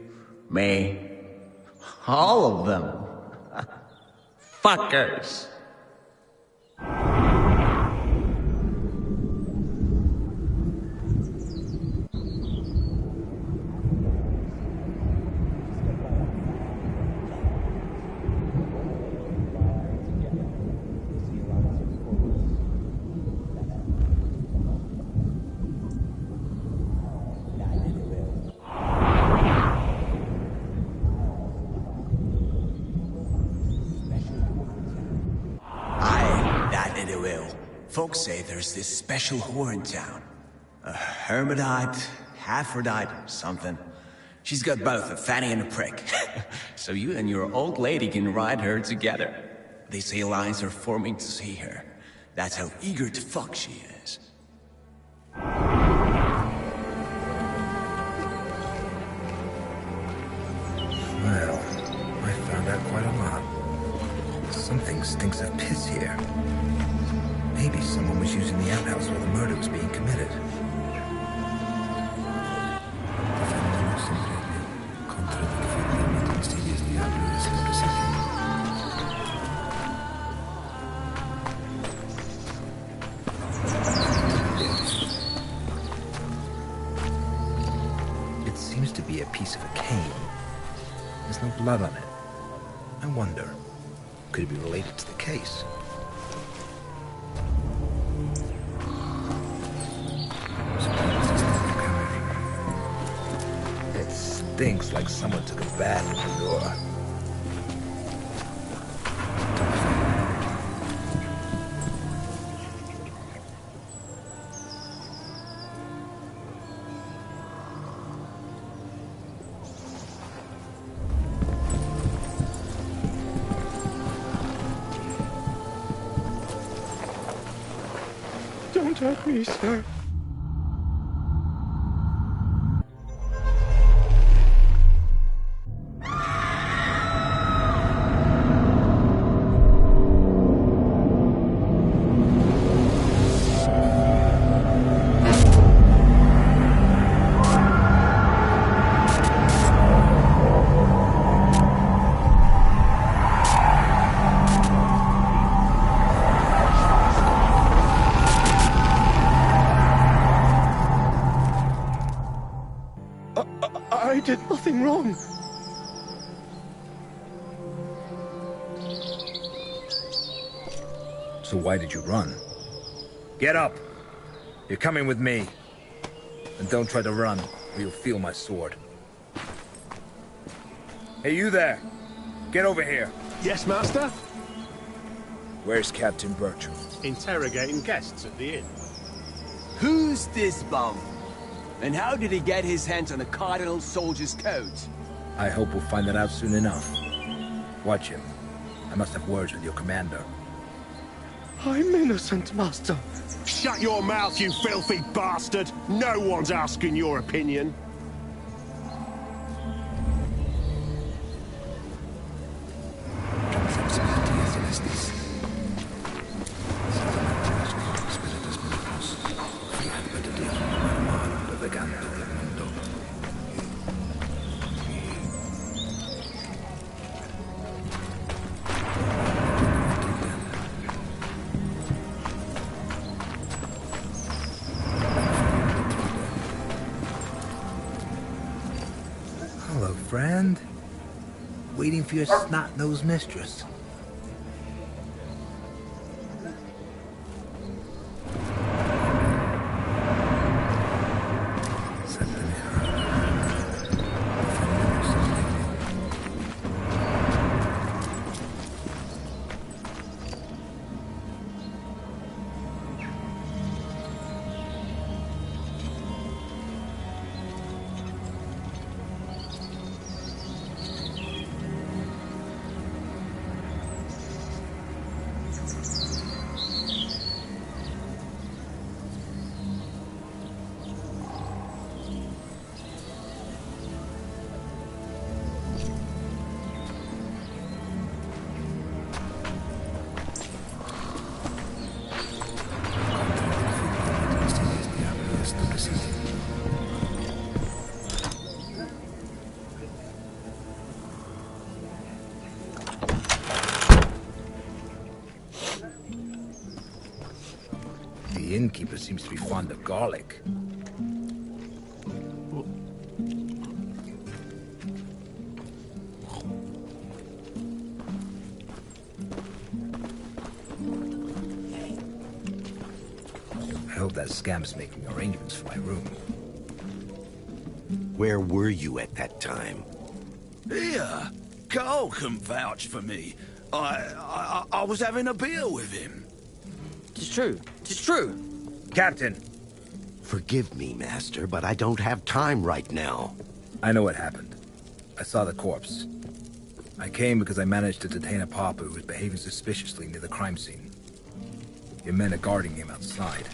me, all of them. Fuckers. Folks say there's this special whore in town. A hermitite, Aphrodite, something. She's got both a fanny and a prick. So you and your old lady can ride her together. They say lines are forming to see her. That's how eager to fuck she is. Well, I found out quite a lot. Something stinks of piss here. Maybe someone was using the outhouse while the murder was being committed. It seems to be a piece of a cane. There's no blood on it. I wonder, could it be related to the case? Stinks like someone took a bath in the door. Don't hurt me, sir. I did nothing wrong. So why did you run? Get up! You're coming with me. And don't try to run, or you'll feel my sword. Hey, you there! Get over here! Yes, master? Where's Captain Bertram? Interrogating guests at the inn. Who's this bum? And how did he get his hands on a cardinal soldier's coat? I hope we'll find that out soon enough. Watch him. I must have words with your commander. I'm innocent, master. Shut your mouth, you filthy bastard! No one's asking your opinion. for your snot-nosed mistress. The innkeeper seems to be fond of garlic. I hope that scamp's making arrangements for my room. Where were you at that time? Here, Carl can vouch for me. I was having a beer with him. It's true. It's true. Captain! Forgive me, Master, but I don't have time right now. I know what happened. I saw the corpse. I came because I managed to detain a pauper who was behaving suspiciously near the crime scene. Your men are guarding him outside.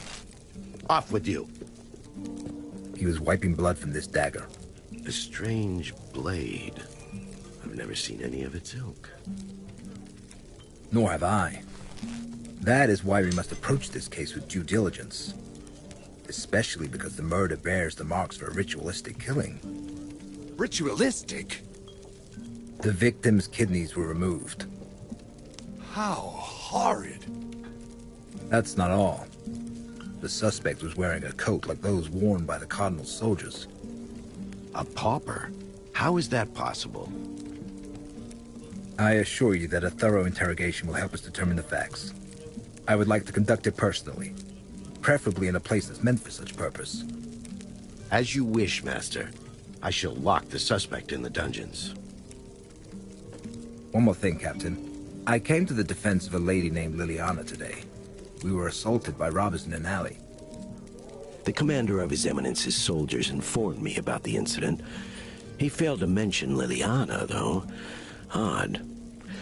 Off with you. He was wiping blood from this dagger. A strange blade. I've never seen any of its ilk. Nor have I. That is why we must approach this case with due diligence. Especially because the murder bears the marks for a ritualistic killing. Ritualistic? The victim's kidneys were removed. How horrid. That's not all. The suspect was wearing a coat like those worn by the Cardinal's soldiers. A pauper? How is that possible? I assure you that a thorough interrogation will help us determine the facts. I would like to conduct it personally, preferably in a place that's meant for such purpose. As you wish, Master. I shall lock the suspect in the dungeons. One more thing, Captain. I came to the defense of a lady named Liliana today. We were assaulted by robbers in an alley. The commander of His Eminence's soldiers informed me about the incident. He failed to mention Liliana, though. Odd.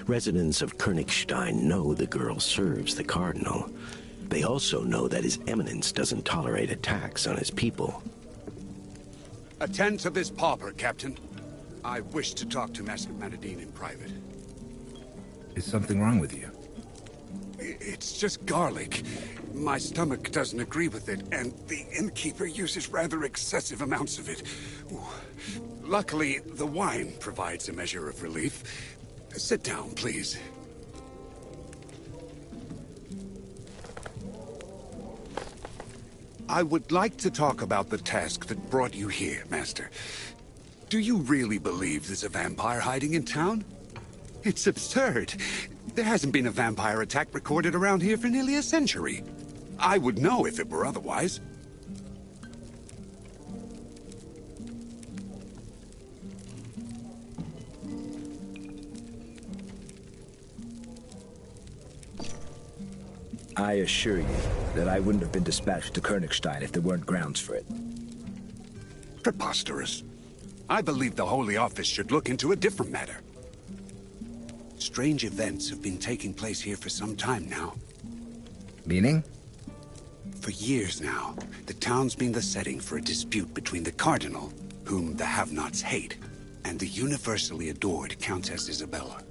Residents of Königstein know the girl serves the Cardinal. They also know that His Eminence doesn't tolerate attacks on his people. Attend to this pauper, Captain. I wish to talk to Master Manadine in private. Is something wrong with you? It's just garlic. My stomach doesn't agree with it, and the innkeeper uses rather excessive amounts of it. Ooh. Luckily, the wine provides a measure of relief. Sit down, please. I would like to talk about the task that brought you here, Master. Do you really believe there's a vampire hiding in town? It's absurd. There hasn't been a vampire attack recorded around here for nearly a century. I would know if it were otherwise. I assure you that I wouldn't have been dispatched to Königstein if there weren't grounds for it. Preposterous. I believe the Holy Office should look into a different matter. Strange events have been taking place here for some time now. Meaning? For years now, the town's been the setting for a dispute between the Cardinal, whom the have-nots hate, and the universally adored Countess Isabella.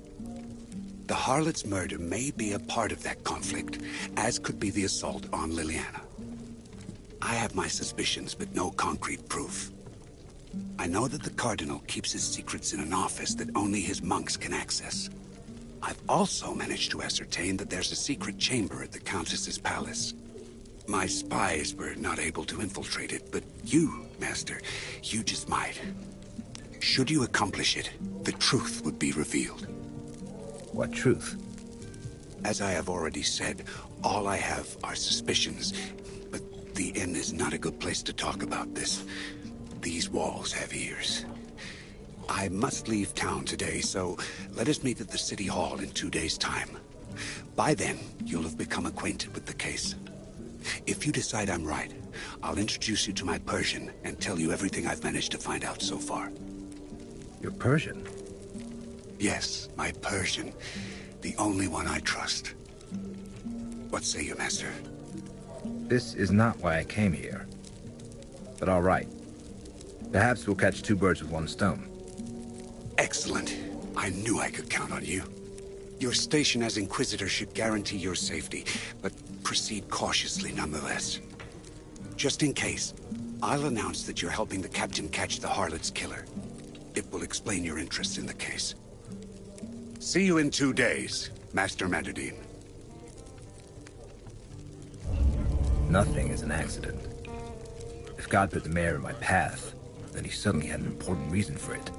The harlot's murder may be a part of that conflict, as could be the assault on Liliana. I have my suspicions, but no concrete proof. I know that the Cardinal keeps his secrets in an office that only his monks can access. I've also managed to ascertain that there's a secret chamber at the Countess's palace. My spies were not able to infiltrate it, but you, Master, you just might. Should you accomplish it, the truth would be revealed. What truth? As I have already said, all I have are suspicions. But the inn is not a good place to talk about this. These walls have ears. I must leave town today, so let us meet at the City Hall in 2 days' time. By then, you'll have become acquainted with the case. If you decide I'm right, I'll introduce you to my Persian and tell you everything I've managed to find out so far. Your Persian? Yes, my Persian. The only one I trust. What say you, Master? This is not why I came here. But all right. Perhaps we'll catch two birds with one stone. Excellent. I knew I could count on you. Your station as Inquisitor should guarantee your safety, but proceed cautiously nonetheless. Just in case, I'll announce that you're helping the Captain catch the Harlot's killer. It will explain your interest in the case. See you in 2 days, Master Matadine. Nothing is an accident. If God put the mayor in my path, then he suddenly had an important reason for it.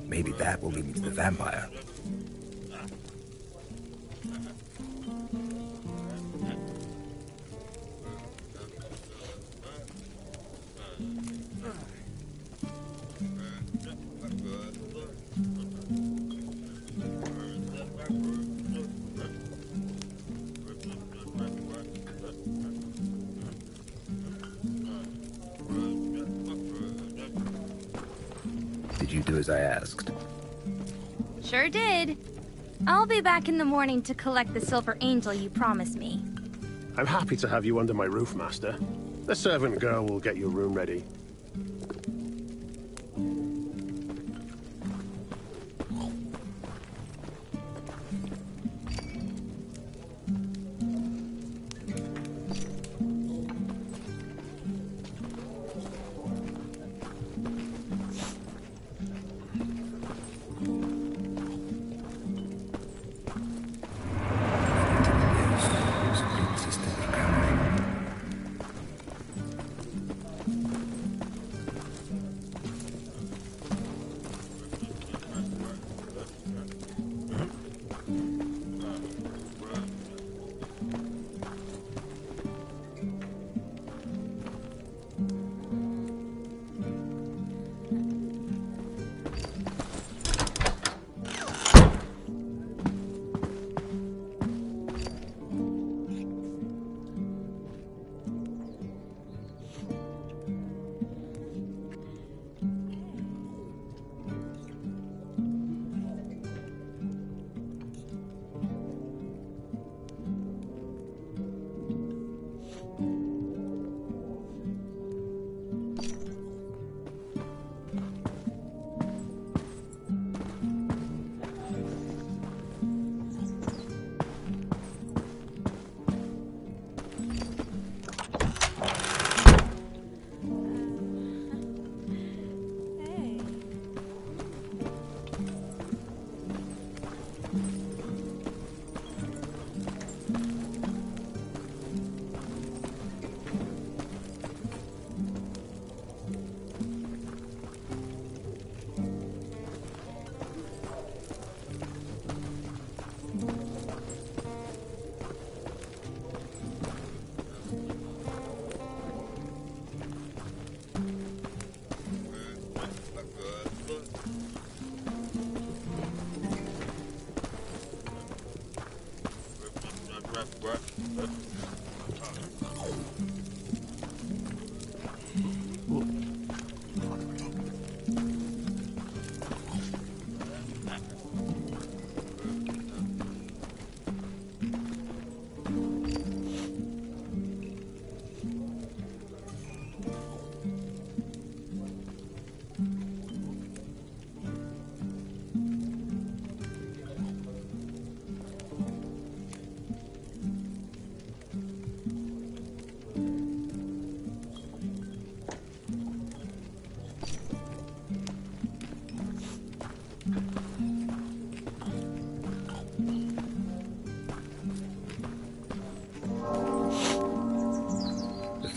Maybe that will lead me to the vampire. Did you do as I asked? Sure did. I'll be back in the morning to collect the silver angel you promised me. I'm happy to have you under my roof, Master. The servant girl will get your room ready.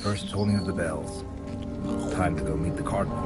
First tolling of the bells. Time to go meet the Cardinal.